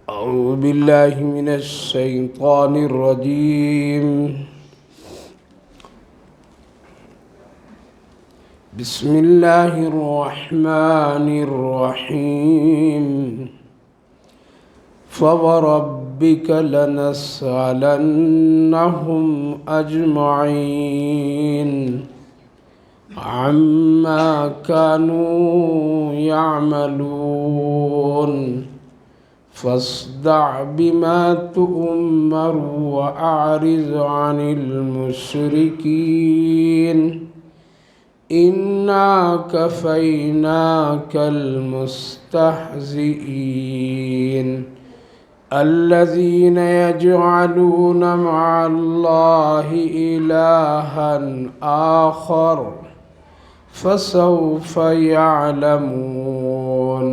أعوذ بالله من الشيطان الرجيم. بسم الله الرحمن الرحيم. فوربك لنسألنهم أجمعين عما كانوا يعملون. فاصدع بما تؤمر وأعرض عن المشركين إنا كفيناك المستهزئين. الذين يجعلون مع الله إلها آخر فسوف يعلمون.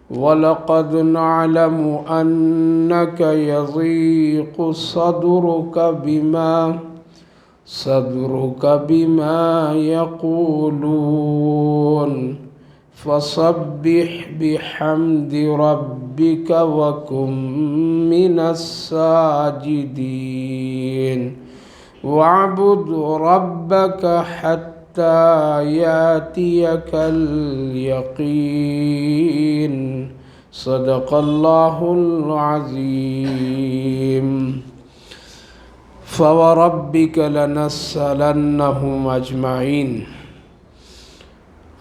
وَلَقَدْ نَعْلَمُ أَنَّكَ يَضِيقُ صدرك بما يقولون. فسبح بحمد ربك وكن من الساجدين. واعبد ربك حتى يأتيك اليقين. صدق الله العظيم. فوربك لنسألنهم أجمعين.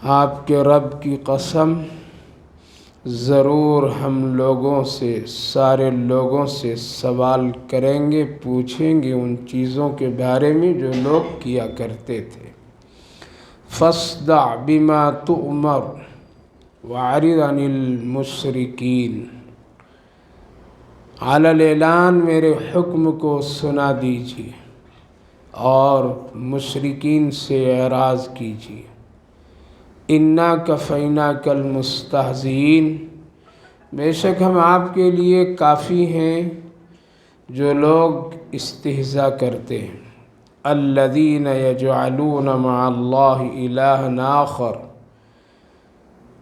آپ کے رب کی قسم، ضرور ہم لوگوں سے، سارے لوگوں سے سوال کریں گے، پوچھیں گے ان چیزوں کے بارے میں جو لوگ کیا کرتے تھے. فاصدع بما تؤمر واعرض عن المشرکین. علی الاعلان میرے حکم کو سنا دیجیے اور مشرکین سے اعراض کیجیے. انا کفیناک المستہزئین. بے شک ہم آپ کے لیے کافی ہیں جو لوگ استہزاء کرتے ہیں. الذین یجعلون مع اللہ الہا آخر.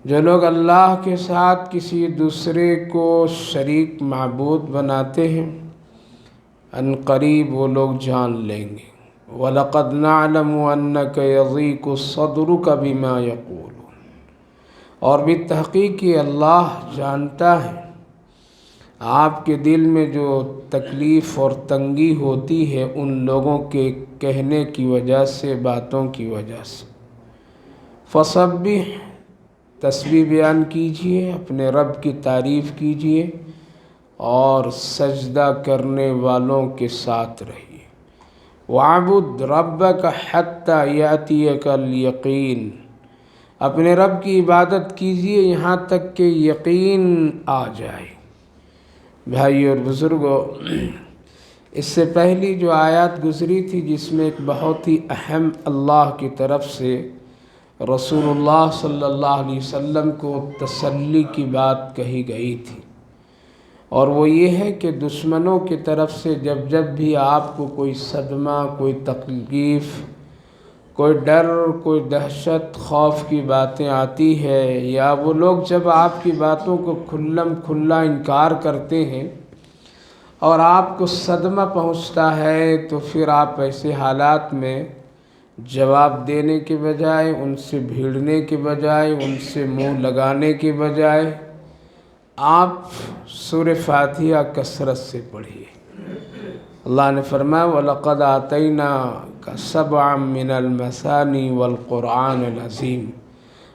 جو لوگ اللہ کے ساتھ کسی دوسرے کو شریک معبود بناتے ہیں، ان قریب وہ لوگ جان لیں گے. وَلَقَدْ نَعْلَمُ أَنَّكَ يَضِيقُ صَدْرُكَ بِمَا يَقُولُونَ. اور بالتحقیق یہ اللہ جانتا ہے آپ کے دل میں جو تکلیف اور تنگی ہوتی ہے ان لوگوں کے کہنے کی وجہ سے، باتوں کی وجہ سے. فسبح، تسبیح بیان کیجئے، اپنے رب کی تعریف کیجئے اور سجدہ کرنے والوں کے ساتھ رہیے. وَاعْبُدْ رَبَّكَ حَتَّى يَأْتِيَكَ الْيَقِينُ. اپنے رب کی عبادت کیجئے یہاں تک کہ یقین آ جائے. بھائی اور بزرگوں، اس سے پہلی جو آیات گزری تھی جس میں ایک بہت ہی اہم اللہ کی طرف سے رسول اللہ صلی اللہ علیہ وسلم کو تسلی کی بات کہی گئی تھی، اور وہ یہ ہے کہ دشمنوں کی طرف سے جب بھی آپ کو کوئی صدمہ، کوئی تکلیف، کوئی ڈر، کوئی دہشت، خوف کی باتیں آتی ہے، یا وہ لوگ جب آپ کی باتوں کو کھلم کھلا انکار کرتے ہیں اور آپ کو صدمہ پہنچتا ہے، تو پھر آپ ایسے حالات میں جواب دینے کے بجائے، ان سے بھیڑنے کے بجائے، ان سے منہ لگانے کے بجائے آپ سورہ فاتحہ کثرت سے پڑھیے. اللہ نے فرمایا وَلَقَدْ آتَيْنَاكَ سَبْعًا مِّنَ الْمَثَانِي وَالْقُرْآنِ الْعَظِيمِ.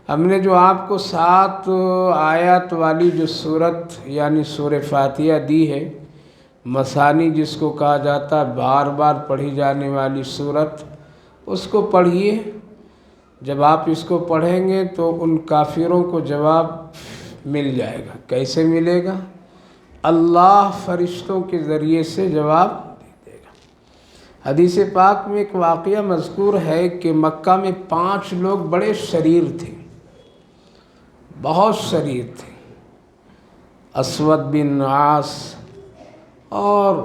ہم نے جو آپ کو 7 آیات والی جو سورت یعنی سورہ فاتحہ دی ہے، مسانی جس کو کہا جاتا ہے، بار بار پڑھی جانے والی صورت، اس کو پڑھیے۔ جب آپ اس کو پڑھیں گے تو ان کافروں کو جواب مل جائے گا۔ کیسے ملے گا؟ اللہ فرشتوں کے ذریعے سے جواب دے گا۔ حدیث پاک میں ایک واقعہ مذکور ہے کہ مکہ میں 5 لوگ بڑے شریر تھے، بہت شریر تھے، اسود بن عاص اور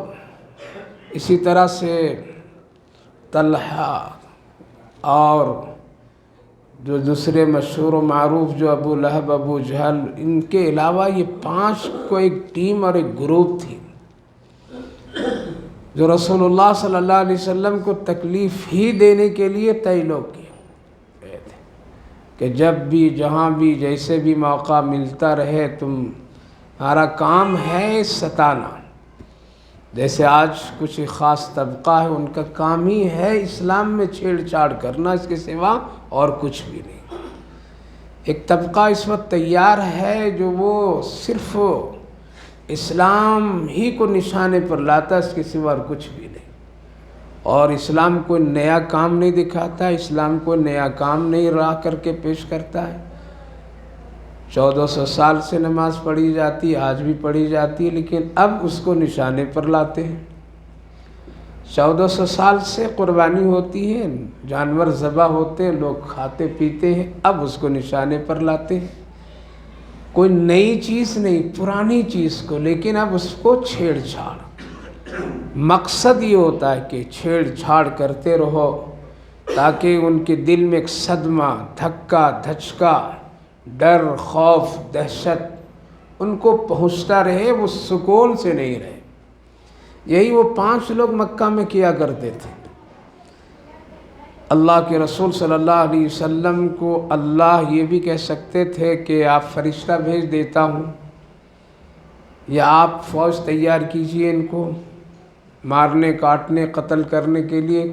اسی طرح سے طلحہ اور جو دوسرے مشہور و معروف جو ابو لہب، ابو جہل، ان کے علاوہ یہ 5 کو ایک ٹیم اور ایک گروپ تھی جو رسول اللہ صلی اللہ علیہ وسلم کو تکلیف ہی دینے کے لیے طے لوگ کیے تھے کہ جب بھی جہاں بھی جیسے بھی موقع ملتا رہے تمہارا کام ہے ستانا۔ جیسے آج کچھ خاص طبقہ ہے، ان کا کام ہی ہے اسلام میں چھیڑ چھاڑ کرنا، اس کے سوا اور کچھ بھی نہیں۔ ایک طبقہ اس وقت تیار ہے جو وہ صرف اسلام ہی کو نشانے پر لاتا ہے، اس کے سوا اور کچھ بھی نہیں، اور اسلام کوئی نیا کام نہیں دکھاتا ہے، اسلام کوئی نیا کام نہیں راہ کر کے پیش کرتا ہے۔ 1400 سال سے نماز پڑھی جاتی ہے، آج بھی پڑھی جاتی ہے، لیکن اب اس کو نشانے پر لاتے ہیں۔ 1400 سال سے قربانی ہوتی ہے، جانور ذبح ہوتے ہیں، لوگ کھاتے پیتے ہیں، اب اس کو نشانے پر لاتے ہیں۔ کوئی نئی چیز نہیں، پرانی چیز کو، لیکن اب اس کو چھیڑ چھاڑ۔ مقصد یہ ہوتا ہے کہ چھیڑ چھاڑ کرتے رہو تاکہ ان کے دل میں ایک صدمہ، دھکا، دھچکا، ڈر، خوف، دہشت ان کو پہنچتا رہے، وہ سکون سے نہیں رہے۔ یہی وہ 5 لوگ مکہ میں کیا کرتے تھے۔ اللہ کے رسول صلی اللہ علیہ وسلم کو اللہ یہ بھی کہہ سکتے تھے کہ آپ فرشتہ بھیج دیتا ہوں یا آپ فوج تیار کیجئے ان کو مارنے، کاٹنے، قتل کرنے کے لیے،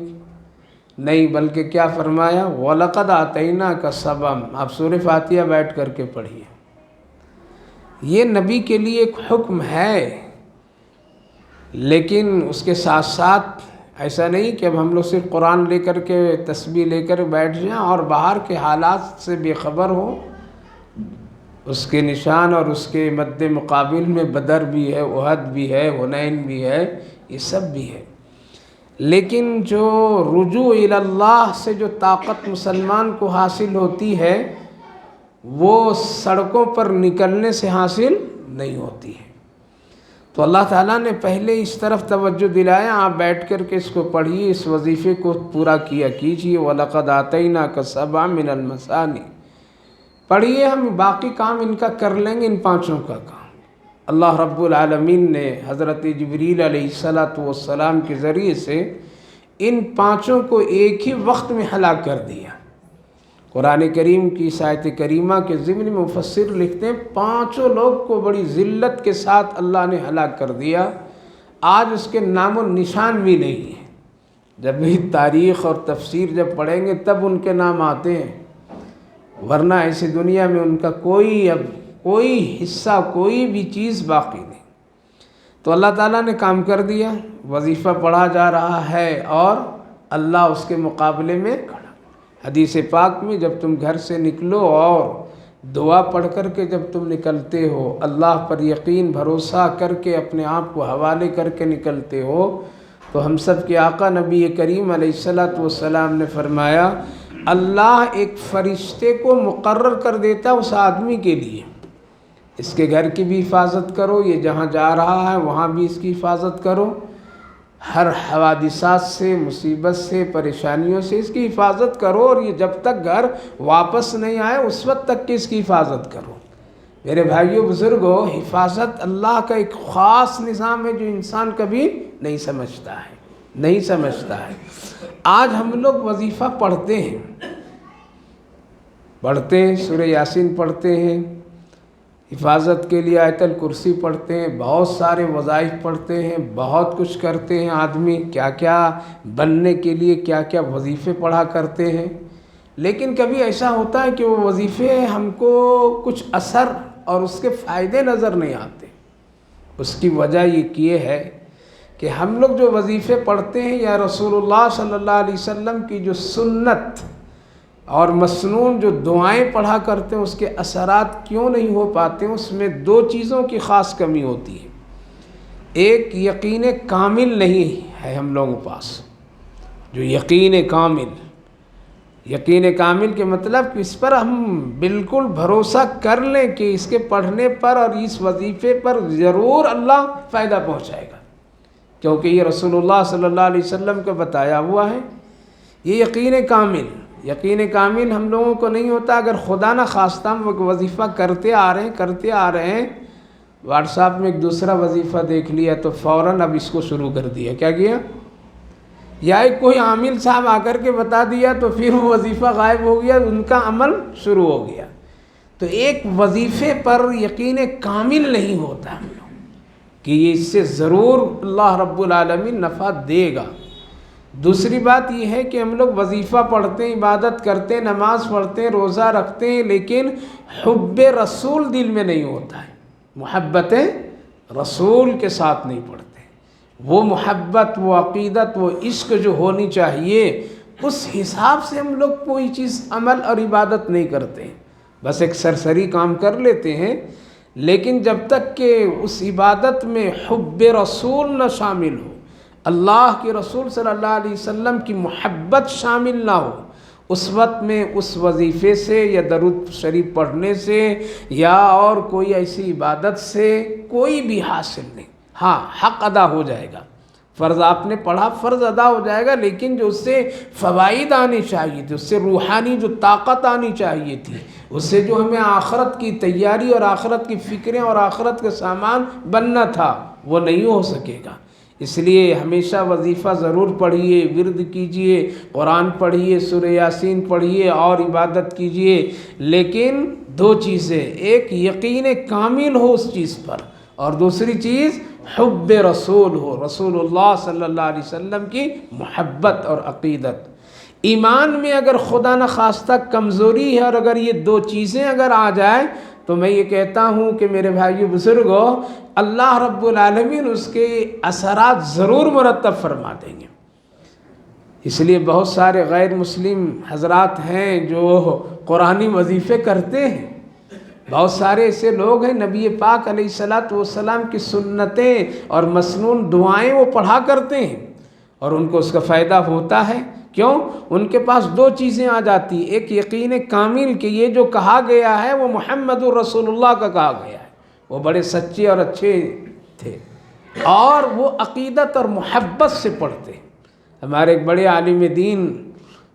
نہیں، بلکہ کیا فرمایا؟ وَلَقَدْ آتَيْنَاكَ سَبْعًا۔ آپ سورہ فاتحہ بیٹھ کر کے پڑھیے۔ یہ نبی کے لیے ایک حکم ہے، لیکن اس کے ساتھ ساتھ ایسا نہیں کہ اب ہم لوگ صرف قرآن لے کر کے تسبیح لے کر بیٹھ جائیں اور باہر کے حالات سے بے خبر ہو۔ اس کے نشان اور اس کے مد مقابل میں بدر بھی ہے، احد بھی ہے، حنین بھی ہے، یہ سب بھی ہے۔ لیکن جو رجوع الی اللہ سے جو طاقت مسلمان کو حاصل ہوتی ہے وہ سڑکوں پر نکلنے سے حاصل نہیں ہوتی ہے۔ تو اللہ تعالیٰ نے پہلے اس طرف توجہ دلایا، آپ بیٹھ کر کے اس کو پڑھیے، اس وظیفے کو پورا کیا کیجیے۔ وَلَقَدْ آتَيْنَاكَ سَبْعًا مِنَ الْمَثَانِي، پڑھیے، ہم باقی کام ان کا کر لیں گے، ان 5 کا کام۔ اللہ رب العالمین نے حضرت جبریل علیہ السلام کے ذریعے سے ان 5 کو ایک ہی وقت میں ہلاک کر دیا۔ قرآن کریم کی اس آیت کریمہ کے ضمن میں مفسر لکھتے ہیں 5 لوگ کو بڑی ذلت کے ساتھ اللہ نے ہلاک کر دیا، آج اس کے نام و نشان بھی نہیں ہے۔ جب بھی تاریخ اور تفسیر جب پڑھیں گے تب ان کے نام آتے ہیں، ورنہ ایسی دنیا میں ان کا کوئی حصہ، کوئی بھی چیز باقی نہیں۔ تو اللہ تعالیٰ نے کام کر دیا، وظیفہ پڑھا جا رہا ہے اور اللہ اس کے مقابلے میں کھڑا۔ حدیث پاک میں جب تم گھر سے نکلو اور دعا پڑھ کر کے جب تم نکلتے ہو، اللہ پر یقین بھروسہ کر کے اپنے آپ کو حوالے کر کے نکلتے ہو، تو ہم سب کے آقا نبی کریم علیہ السلام نے فرمایا اللہ ایک فرشتے کو مقرر کر دیتا اس آدمی کے لیے، اس کے گھر کی بھی حفاظت کرو، یہ جہاں جا رہا ہے وہاں بھی اس کی حفاظت کرو، ہر حوادثات سے، مصیبت سے، پریشانیوں سے اس کی حفاظت کرو، اور یہ جب تک گھر واپس نہیں آئے اس وقت تک کہ اس کی حفاظت کرو۔ میرے بھائیوں بزرگوں، حفاظت اللہ کا ایک خاص نظام ہے جو انسان کبھی نہیں سمجھتا ہے۔ آج ہم لوگ وظیفہ پڑھتے ہیں، سورہ یاسین پڑھتے ہیں، حفاظت کے لیے آیت الکرسی پڑھتے ہیں، بہت سارے وظائف پڑھتے ہیں، بہت کچھ کرتے ہیں، آدمی کیا کیا بننے کے لیے کیا کیا وظیفے پڑھا کرتے ہیں، لیکن کبھی ایسا ہوتا ہے کہ وہ وظیفے ہم کو کچھ اثر اور اس کے فائدے نظر نہیں آتے۔ اس کی وجہ یہ ہے کہ ہم لوگ جو وظیفے پڑھتے ہیں یا رسول اللہ صلی اللہ علیہ وسلم کی جو سنت اور مسنون جو دعائیں پڑھا کرتے ہیں اس کے اثرات کیوں نہیں ہو پاتے ہیں؟ اس میں دو چیزوں کی خاص کمی ہوتی ہے۔ ایک یقین کامل نہیں ہے ہم لوگوں کے پاس، جو یقین کامل کے مطلب کہ اس پر ہم بالکل بھروسہ کر لیں کہ اس کے پڑھنے پر اور اس وظیفے پر ضرور اللہ فائدہ پہنچائے گا، کیونکہ یہ رسول اللہ صلی اللہ علیہ وسلم کا بتایا ہوا ہے۔ یہ یقین کامل ہم لوگوں کو نہیں ہوتا۔ اگر خدا نہ خواستہ ہم وظیفہ کرتے آ رہے ہیں، واٹس ایپ میں ایک دوسرا وظیفہ دیکھ لیا تو فوراً اب اس کو شروع کر دیا، کیا کیا؟ یا ایک کوئی عامل صاحب آ کر کے بتا دیا تو پھر وہ وظیفہ غائب ہو گیا، ان کا عمل شروع ہو گیا۔ تو ایک وظیفے پر یقین کامل نہیں ہوتا ہم لوگ کہ یہ اس سے ضرور اللہ رب العالمین نفع دے گا۔ دوسری بات یہ ہے کہ ہم لوگ وظیفہ پڑھتے ہیں، عبادت کرتے ہیں، نماز پڑھتے ہیں، روزہ رکھتے ہیں، لیکن حب رسول دل میں نہیں ہوتا ہے، محبت رسول کے ساتھ نہیں پڑھتے۔ وہ محبت، وہ عقیدت، وہ عشق جو ہونی چاہیے، اس حساب سے ہم لوگ کوئی چیز عمل اور عبادت نہیں کرتے، بس ایک سرسری کام کر لیتے ہیں۔ لیکن جب تک کہ اس عبادت میں حب رسول نہ شامل ہو، اللہ کے رسول صلی اللہ علیہ وسلم کی محبت شامل نہ ہو، اس وقت میں اس وظیفے سے یا درود شریف پڑھنے سے یا اور کوئی ایسی عبادت سے کوئی بھی حاصل نہیں۔ ہاں، حق ادا ہو جائے گا، فرض آپ نے پڑھا، فرض ادا ہو جائے گا، لیکن جو اس سے فوائد آنے چاہیے تھے، اس سے روحانی جو طاقت آنی چاہیے تھی، اس سے جو ہمیں آخرت کی تیاری اور آخرت کی فکریں اور آخرت کا سامان بننا تھا، وہ نہیں ہو سکے گا۔ اس لیے ہمیشہ وظیفہ ضرور پڑھیے، ورد کیجئے، قرآن پڑھیے، سورہ یاسین پڑھیے اور عبادت کیجئے، لیکن دو چیزیں، ایک یقین کامل ہو اس چیز پر، اور دوسری چیز حب رسول ہو، رسول اللہ صلی اللہ علیہ وسلم کی محبت اور عقیدت۔ ایمان میں اگر خدا نہ خواستہ کمزوری ہے اور اگر یہ دو چیزیں اگر آ جائیں تو میں یہ کہتا ہوں کہ میرے بھائیو بزرگوں، اللہ رب العالمین اس کے اثرات ضرور مرتب فرما دیں گے۔ اس لیے بہت سارے غیر مسلم حضرات ہیں جو قرآنی وظیفے کرتے ہیں، بہت سارے ایسے لوگ ہیں نبی پاک علیہ الصلوۃ والسلام کی سنتیں اور مسنون دعائیں وہ پڑھا کرتے ہیں اور ان کو اس کا فائدہ ہوتا ہے۔ کیوں؟ ان کے پاس دو چیزیں آ جاتی، ایک یقین کامل کہ یہ جو کہا گیا ہے وہ محمد الرسول اللہ کا کہا گیا ہے، وہ بڑے سچے اور اچھے تھے، اور وہ عقیدت اور محبت سے پڑھتے۔ ہمارے ایک بڑے عالم دین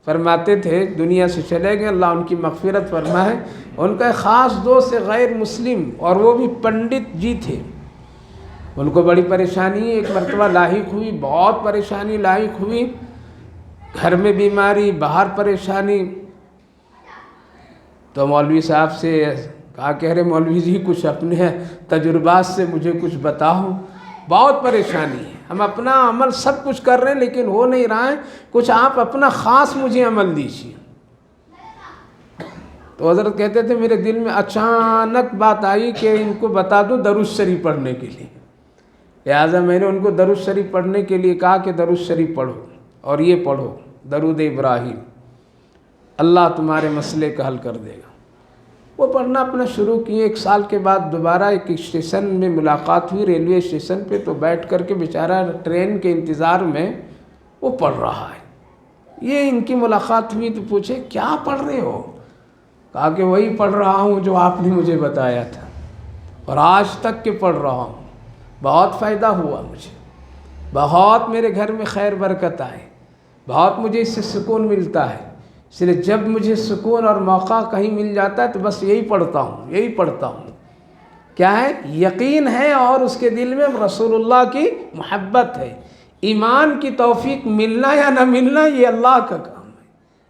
فرماتے تھے، دنیا سے چلے گئے، اللہ ان کی مغفرت فرمائے، ان کا ایک خاص دوست غیر مسلم اور وہ بھی پنڈت جی تھے، ان کو بڑی پریشانی ایک مرتبہ لاحق ہوئی، بہت پریشانی لاحق ہوئی، گھر میں بیماری، باہر پریشانی۔ تو مولوی صاحب سے کہا، کہہ رہے مولوی جی کچھ اپنے تجربات سے مجھے کچھ بتاؤ، بہت پریشانی ہے، ہم اپنا عمل سب کچھ کر رہے ہیں لیکن ہو نہیں رہا ہے، کچھ آپ اپنا خاص مجھے عمل دیجیے۔ تو حضرت کہتے تھے میرے دل میں اچانک بات آئی کہ ان کو بتا دو درود شریف پڑھنے کے لیے، لہٰذا میں نے ان کو درود شریف پڑھنے کے لیے کہا کہ درود شریف پڑھو اور یہ پڑھو درود ابراہیم، اللہ تمہارے مسئلے کا حل کر دے گا۔ وہ پڑھنا اپنا شروع کیے، ایک سال کے بعد دوبارہ ایک اسٹیشن میں ملاقات ہوئی، ریلوے اسٹیشن پہ، تو بیٹھ کر کے بیچارہ ٹرین کے انتظار میں وہ پڑھ رہا ہے۔ یہ ان کی ملاقات ہوئی تو پوچھے کیا پڑھ رہے ہو؟ کہا کہ وہی پڑھ رہا ہوں جو آپ نے مجھے بتایا تھا اور آج تک کے پڑھ رہا ہوں، بہت فائدہ ہوا مجھے، بہت میرے گھر میں خیر برکت آئے، بہت مجھے اس سے سکون ملتا ہے، اس لیے جب مجھے سکون اور موقع کہیں مل جاتا ہے تو بس یہی پڑھتا ہوں۔ کیا ہے؟ یقین ہے اور اس کے دل میں رسول اللہ کی محبت ہے۔ ایمان کی توفیق ملنا یا نہ ملنا یہ اللہ کا کام ہے،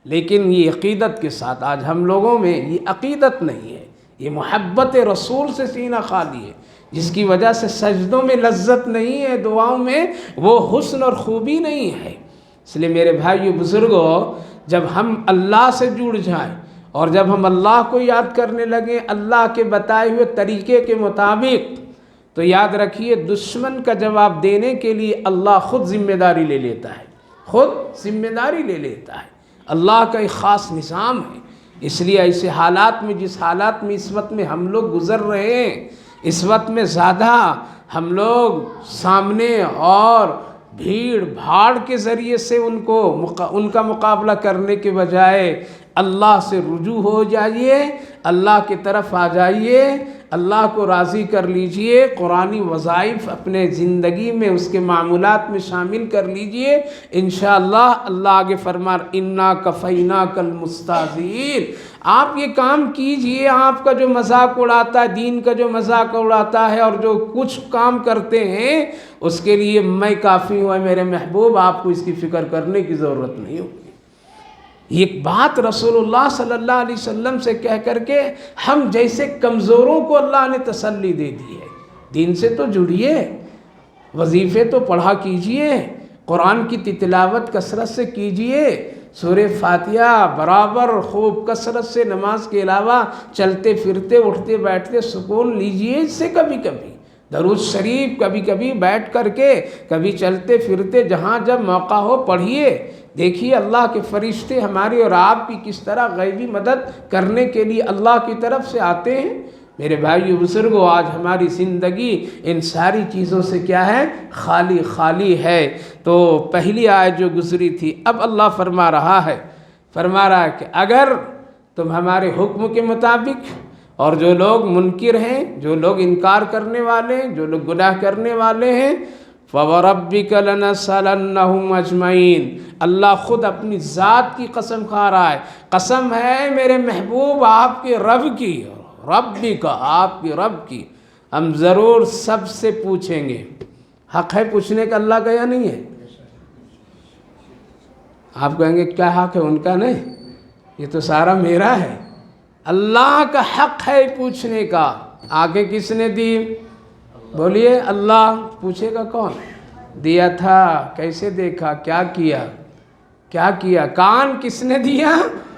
لیکن یہ عقیدت کے ساتھ، آج ہم لوگوں میں یہ عقیدت نہیں ہے، یہ محبت رسول سے سینہ خالی ہے، جس کی وجہ سے سجدوں میں لذت نہیں ہے، دعاؤں میں وہ حسن اور خوبی نہیں ہے۔ اس لیے میرے بھائیو بزرگوں، جب ہم اللہ سے جڑ جائیں اور جب ہم اللہ کو یاد کرنے لگیں اللہ کے بتائے ہوئے طریقے کے مطابق، تو یاد رکھیے دشمن کا جواب دینے کے لیے اللہ خود ذمہ داری لے لیتا ہے، خود ذمہ داری لے لیتا ہے۔ اللہ کا ایک خاص نظام ہے۔ اس لیے ایسے حالات میں، جس حالات میں اس وقت میں ہم لوگ گزر رہے ہیں، اس وقت میں زیادہ ہم لوگ سامنے اور بھیڑ بھاڑ کے ذریعے سے ان کا مقابلہ کرنے کے بجائے اللہ سے رجوع ہو جائیے، اللہ کی طرف آ جائیے، اللہ کو راضی کر لیجئے، قرآنی وظائف اپنے زندگی میں اس کے معمولات میں شامل کر لیجئے، انشاءاللہ اللہ آگے فرما اِنَّا كَفَيْنَاكَ الْمُسْتَهْزِئِينَ۔ آپ یہ کام کیجئے، آپ کا جو مذاق اڑاتا ہے، دین کا جو مذاق اڑاتا ہے اور جو کچھ کام کرتے ہیں، اس کے لیے میں کافی ہوں، میرے محبوب، آپ کو اس کی فکر کرنے کی ضرورت نہیں ہوگی۔ یہ بات رسول اللہ صلی اللہ علیہ وسلم سے کہہ کر کے ہم جیسے کمزوروں کو اللہ نے تسلی دے دی ہے۔ دین سے تو جڑیے، وظیفے تو پڑھا کیجئے، قرآن کی تلاوت کثرت سے کیجئے، سورہ فاتحہ برابر خوب کثرت سے، نماز کے علاوہ چلتے پھرتے اٹھتے بیٹھتے سکون لیجئے اس سے، کبھی کبھی درود شریف کبھی کبھی بیٹھ کر کے، کبھی چلتے پھرتے جہاں جب موقع ہو پڑھیے۔ دیکھیے اللہ کے فرشتے ہماری اور آپ کی کس طرح غیبی مدد کرنے کے لیے اللہ کی طرف سے آتے ہیں۔ میرے بھائیو بزرگوں، آج ہماری زندگی ان ساری چیزوں سے کیا ہے؟ خالی خالی ہے۔ تو پہلی آیت جو گزری تھی، اب اللہ فرما رہا ہے کہ اگر تم ہمارے حکم کے مطابق، اور جو لوگ منکر ہیں، جو لوگ انکار کرنے والے ہیں، جو لوگ گناہ کرنے والے ہیں، فَوَرَبِّكَ لَنَسْأَلَنَّهُمْ أَجْمَعِينَ، اللہ خود اپنی ذات کی قسم کھا رہا ہے، قسم ہے میرے محبوب آپ کے رب کی، رَبِّكَ آپ کی رب کی، ہم ضرور سب سے پوچھیں گے۔ حق ہے پوچھنے کا اللہ کا یا نہیں ہے؟ آپ کہیں گے کیا حق ہے ان کا؟ نہیں، یہ تو سارا میرا ہے۔ اللہ کا حق ہے پوچھنے کا۔ آنکھیں کس نے دی؟ بولیے اللہ۔ پوچھے گا کون؟ دیا تھا، کیسے دیکھا، کیا کیا؟ کان کس نے دیا؟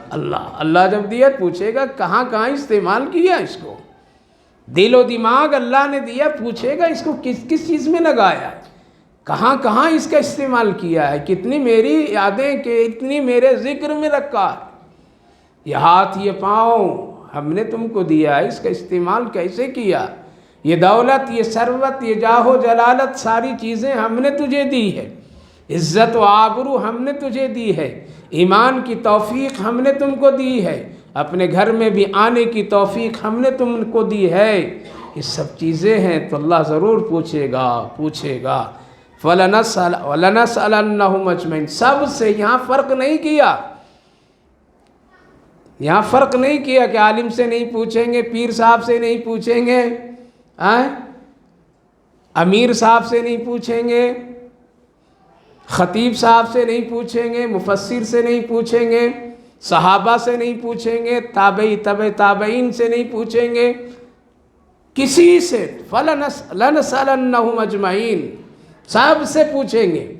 اللہ۔ اللہ جب دیا پوچھے گا کہاں استعمال کیا اس کو۔ دل و دماغ اللہ نے دیا، پوچھے گا اس کو کس چیز میں لگایا، کہاں اس کا استعمال کیا ہے، کتنی میری یادیں، کتنی میرے ذکر میں رکھا ہے۔ یہ ہاتھ، یہ پاؤں ہم نے تم کو دیا ہے، اس کا استعمال کیسے کیا؟ یہ دولت، یہ ثروت، یہ جاہ و جلالت، ساری چیزیں ہم نے تجھے دی ہے۔ عزت و آبرو ہم نے تجھے دی ہے۔ ایمان کی توفیق ہم نے تم کو دی ہے۔ اپنے گھر میں بھی آنے کی توفیق ہم نے تم کو دی ہے۔ یہ سب چیزیں ہیں تو اللہ ضرور پوچھے گا۔ وَلَنَسْأَلَنَّهُمْ أَجْمَعِينَ، سب سے، یہاں فرق نہیں کیا، کہ عالم سے نہیں پوچھیں گے، پیر صاحب سے نہیں پوچھیں گے، امیر صاحب سے نہیں پوچھیں گے، خطیب صاحب سے نہیں پوچھیں گے، مفسر سے نہیں پوچھیں گے، صحابہ سے نہیں پوچھیں گے، تابعین سے نہیں پوچھیں گے، کسی سے۔ فَلَنَسْأَلَنَّهُمْ أَجْمَعِينَ، سب سے پوچھیں گے۔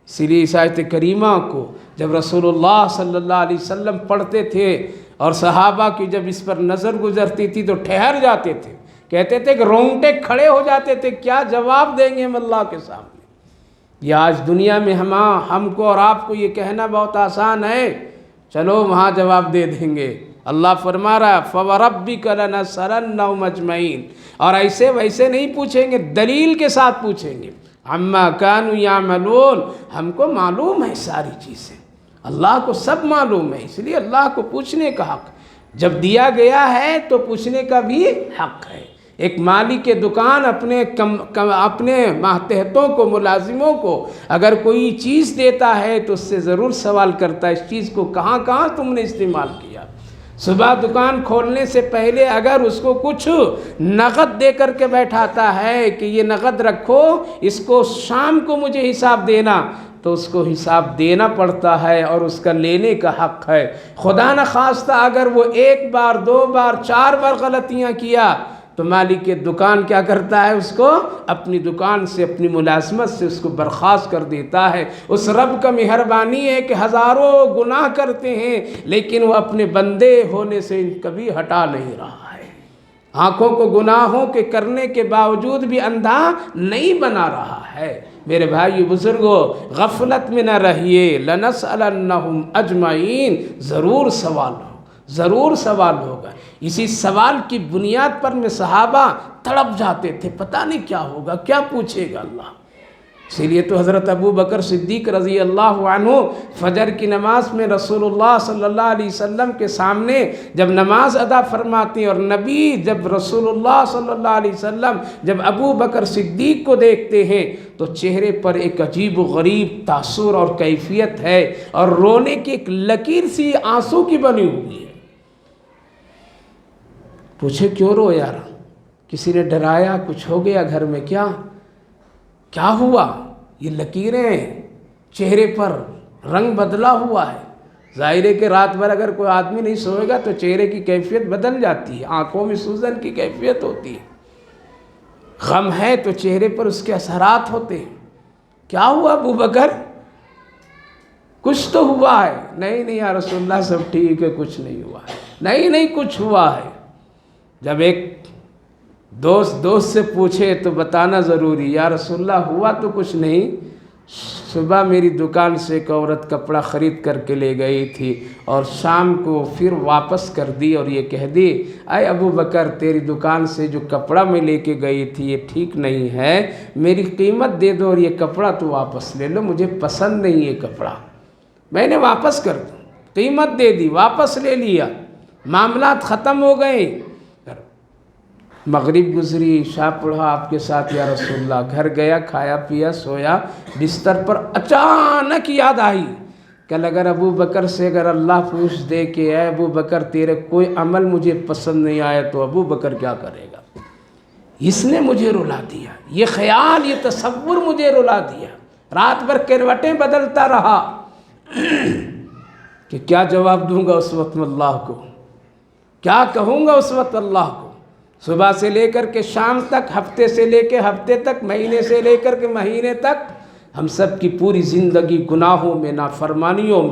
اسی لیے اس آیت کریمہ کو جب رسول اللہ صلی اللہ علیہ وسلم پڑھتے تھے اور صحابہ کی جب اس پر نظر گزرتی تھی تو ٹھہر جاتے تھے، کہتے تھے کہ رونگٹے کھڑے ہو جاتے تھے، کیا جواب دیں گے ہم اللہ کے سامنے۔ یہ آج دنیا میں ہم کو اور آپ کو یہ کہنا بہت آسان ہے، چلو وہاں جواب دے دیں گے۔ اللہ فرما رہا فَوَرَبِّكَ لَنَسْأَلَنَّهُمْ أَجْمَعِينَ، اور ایسے ویسے نہیں پوچھیں گے، دلیل کے ساتھ پوچھیں گے۔ عَمَّا كَانُوا يَعْمَلُونَ، ہم کو معلوم ہے ساری چیزیں، اللہ کو سب معلوم ہے، اس لیے اللہ کو پوچھنے کا حق جب دیا گیا ہے تو پوچھنے کا بھی حق ہے۔ ایک مالک کے دکان اپنے ماتحتوں کو، ملازموں کو اگر کوئی چیز دیتا ہے تو اس سے ضرور سوال کرتا ہے اس چیز کو کہاں تم نے استعمال کیا۔ صبح دکان کھولنے سے پہلے اگر اس کو کچھ نقد دے کر کے بیٹھاتا ہے کہ یہ نقد رکھو، اس کو شام کو مجھے حساب دینا، تو اس کو حساب دینا پڑتا ہے اور اس کا لینے کا حق ہے۔ خدا نخواستہ اگر وہ 1 بار 2 بار 4 بار غلطیاں کیا تو مالک کے دکان کیا کرتا ہے؟ اس کو اپنی دکان سے، اپنی ملازمت سے اس کو برخاست کر دیتا ہے۔ اس رب کا مہربانی ہے کہ ہزاروں گناہ کرتے ہیں لیکن وہ اپنے بندے ہونے سے کبھی ہٹا نہیں رہا ہے۔ آنکھوں کو گناہوں کے کرنے کے باوجود بھی اندھا نہیں بنا رہا ہے۔ میرے بھائی بزرگوں، غفلت میں نہ رہیے، لَنَسْأَلَنَّهُمْ أَجْمَعِينَ، ضرور سوال ہوگا۔ اسی سوال کی بنیاد پر میں صحابہ تڑپ جاتے تھے، پتہ نہیں کیا ہوگا، کیا پوچھے گا اللہ۔ اسی لیے تو حضرت ابو بکر صدیق رضی اللہ عنہ فجر کی نماز میں رسول اللہ صلی اللہ علیہ وسلم کے سامنے جب نماز ادا فرماتی ہیں، اور نبی جب رسول اللہ صلی اللہ علیہ وسلم جب ابو بکر صدیق کو دیکھتے ہیں تو چہرے پر ایک عجیب و غریب تاثر اور کیفیت ہے، اور رونے کی ایک لکیر سی آنسو کی بنی ہوئی ہے۔ پوچھے کیوں رو یار؟ کسی نے ڈرایا؟ کچھ ہو گیا گھر میں؟ کیا ہوا؟ یہ لکیریں چہرے پر، رنگ بدلا ہوا ہے۔ ظاہر ہے کہ رات بھر اگر کوئی آدمی نہیں سوئے گا تو چہرے کی کیفیت بدل جاتی ہے، آنکھوں میں سوزن کی کیفیت ہوتی ہے۔ غم ہے تو چہرے پر اس کے اثرات ہوتے ہیں۔ کیا ہوا ابو بکر؟ کچھ تو ہوا ہے۔ نہیں یا رسول اللہ سب ٹھیک ہے، کچھ نہیں ہوا ہے۔ نہیں کچھ ہوا ہے۔ جب ایک دوست سے پوچھے تو بتانا ضروری، یا رسول اللہ ہوا تو کچھ نہیں، صبح میری دکان سے ایک عورت کپڑا خرید کر کے لے گئی تھی اور شام کو پھر واپس کر دی اور یہ کہہ دی، اے ابو بکر تیری دکان سے جو کپڑا میں لے کے گئی تھی یہ ٹھیک نہیں ہے، میری قیمت دے دو اور یہ کپڑا تو واپس لے لو، مجھے پسند نہیں یہ کپڑا، میں نے واپس کر دوں۔ قیمت دے دی، واپس لے لیا، معاملات ختم ہو گئے۔ مغرب گزری، عشاء پڑھا آپ کے ساتھ یا رسول اللہ، گھر گیا، کھایا پیا، سویا، بستر پر اچانک یاد آئی، کل اگر ابو بکر سے اگر اللہ پوچھ دے کہ اے ابو بکر تیرے کوئی عمل مجھے پسند نہیں آیا تو ابو بکر کیا کرے گا؟ اس نے مجھے رلا دیا، یہ خیال، یہ تصور مجھے رلا دیا۔ رات بھر کروٹیں بدلتا رہا کہ کیا جواب دوں گا اس وقت میں اللہ کو، کیا کہوں گا اس وقت اللہ کو۔ صبح سے لے کر کے شام تک، ہفتے سے لے کے ہفتے تک، مہینے سے لے کر کے مہینے تک، ہم سب کی پوری زندگی گناہوں میں، نافرمانیوں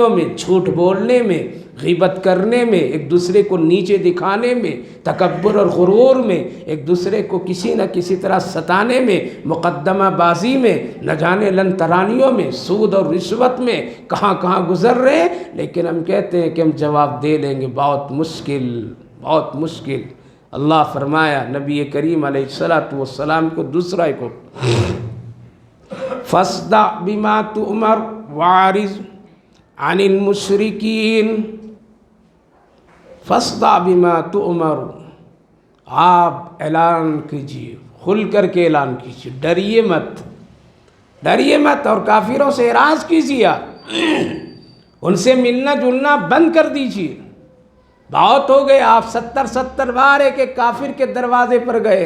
میں، جھوٹ بولنے میں، غیبت کرنے میں، ایک دوسرے کو نیچے دکھانے میں، تکبر اور غرور میں، ایک دوسرے کو کسی نہ کسی طرح ستانے میں، مقدمہ بازی میں، نہ جانے لن ترانیوں میں، سود اور رشوت میں کہاں گزر رہے، لیکن ہم کہتے ہیں کہ ہم جواب دے لیں گے، بہت مشکل۔ اللہ فرمایا نبی کریم علیہ السلام کو دوسرا ایک فَاصْدَعْ بِمَا تُؤْمَرُ وَأَعْرِضْ عَنِ الْمُشْرِكِينَ۔ فَاصْدَعْ بِمَا تُؤْمَرُ، آپ اعلان کیجئے، کھل کر کے اعلان کیجئے، ڈریے مت اور کافروں سے اعراض کیجئے، ان سے ملنا جلنا بند کر دیجئے۔ بہت ہو گئے، آپ 70 بار ایک کافر کے دروازے پر گئے،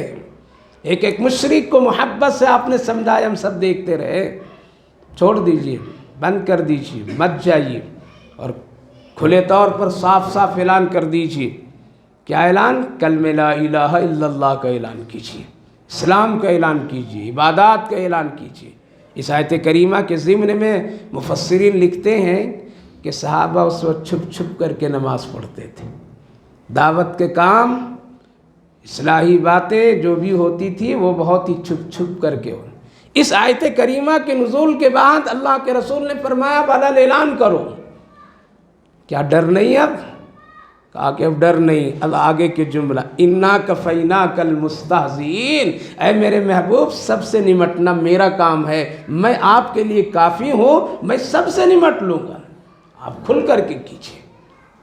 ایک مشرک کو محبت سے آپ نے سمجھایا، ہم سب دیکھتے رہے۔ چھوڑ دیجئے، بند کر دیجئے، مت جائیے، اور کھلے طور پر صاف اعلان کر دیجئے۔ کیا اعلان؟ کلمہ لا الہ الا اللہ کا اعلان کیجئے، اسلام کا اعلان کیجئے، عبادات کا اعلان کیجئے۔ اس آیت کریمہ کے ضمن میں مفسرین لکھتے ہیں کہ صحابہ اس وقت چھپ کر کے نماز پڑھتے تھے، دعوت کے کام، اصلاحی باتیں جو بھی ہوتی تھی وہ بہت ہی چھپ کر کے ہو۔ اس آیت کریمہ کے نزول کے بعد اللہ کے رسول نے فرمایا بہرحال اعلان کرو۔ کیا ڈر نہیں؟ اب کہا کہ اب ڈر نہیں۔ اللہ آگے کے جملہ اِنَّا كَفَيْنَاكَ الْمُسْتَهْزِئِينَ، اے میرے محبوب سب سے نمٹنا میرا کام ہے، میں آپ کے لیے کافی ہوں، میں سب سے نمٹ لوں گا، آپ کھل کر کے کیجئے۔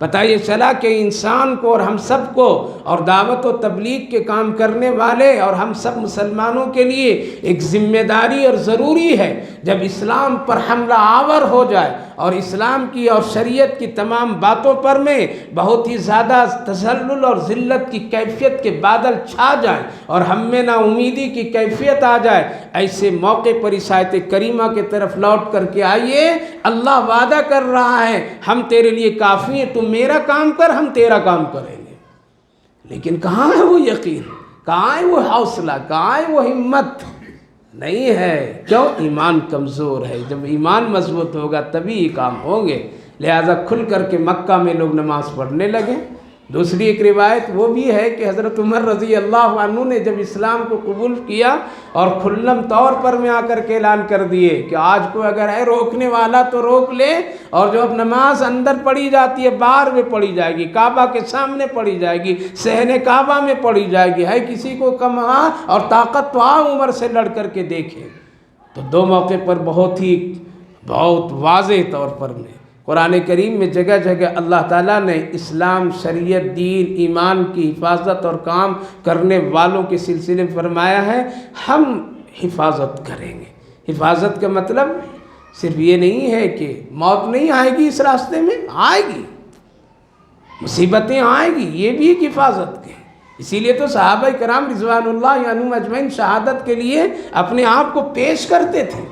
پتہ یہ چلا کہ انسان کو اور ہم سب کو اور دعوت و تبلیغ کے کام کرنے والے اور ہم سب مسلمانوں کے لیے ایک ذمہ داری اور ضروری ہے، جب اسلام پر حملہ آور ہو جائے اور اسلام کی اور شریعت کی تمام باتوں پر میں بہت ہی زیادہ تذلل اور ذلت کی کیفیت کے بادل چھا جائیں اور ہم میں نا امیدی کی کیفیت آ جائے، ایسے موقع پر اس آیت کریمہ کے طرف لوٹ کر کے آئیے۔ اللہ وعدہ کر رہا ہے ہم تیرے لیے کافی ہیں، تم میرا کام کر، ہم تیرا کام کریں گے۔ لیکن کہاں ہے وہ یقین، کہاں ہے وہ حوصلہ، کہاں ہے وہ ہمت؟ نہیں ہے۔ کیوں؟ ایمان کمزور ہے۔ جب ایمان مضبوط ہوگا تبھی یہ کام ہوں گے۔ لہٰذا کھل کر کے مکہ میں لوگ نماز پڑھنے لگے، دوسری ایک روایت وہ بھی ہے کہ حضرت عمر رضی اللہ عنہ نے جب اسلام کو قبول کیا اور کھلم طور پر میں آ کر کے اعلان کر دیے کہ آج کو اگر ہے روکنے والا تو روک لے، اور جو اب نماز اندر پڑھی جاتی ہے باہر میں پڑھی جائے گی، کعبہ کے سامنے پڑھی جائے گی، صحن کعبہ میں پڑھی جائے گی، ہے کسی کو کم اور طاقت تو عمر سے لڑ کر کے دیکھے۔ تو دو موقع پر بہت واضح طور پر میں قرآن کریم میں جگہ جگہ اللہ تعالیٰ نے اسلام، شریعت، دین، ایمان کی حفاظت اور کام کرنے والوں کے سلسلے میں فرمایا ہے ہم حفاظت کریں گے۔ حفاظت کا مطلب صرف یہ نہیں ہے کہ موت نہیں آئے گی، اس راستے میں آئے گی، مصیبتیں آئیں گی، یہ بھی ایک حفاظت کے۔ اسی لیے تو صحابہ کرام رضوان اللہ عنہم اجمعین شہادت کے لیے اپنے آپ کو پیش کرتے تھے۔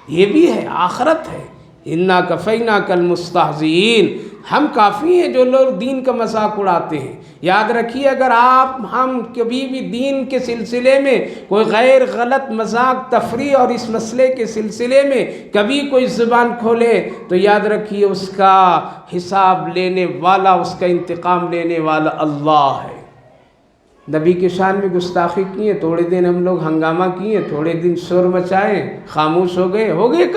یہ بھی ہے، آخرت ہے۔ اِنَّا كَفَيْنَاكَ الْمُسْتَهْزِئِينَ، ہم کافی ہیں جو لوگ دین کا مذاق اڑاتے ہیں۔ یاد رکھیے اگر ہم کبھی بھی دین کے سلسلے میں کوئی غیر غلط مذاق، تفریح اور اس مسئلے کے سلسلے میں کبھی کوئی زبان کھولے تو یاد رکھیے اس کا حساب لینے والا، اس کا انتقام لینے والا اللہ ہے۔ نبی کے شان میں گستاخی کیے، تھوڑے دن ہم لوگ ہنگامہ کیے، تھوڑے دن شور مچائے، خاموش ہو گئے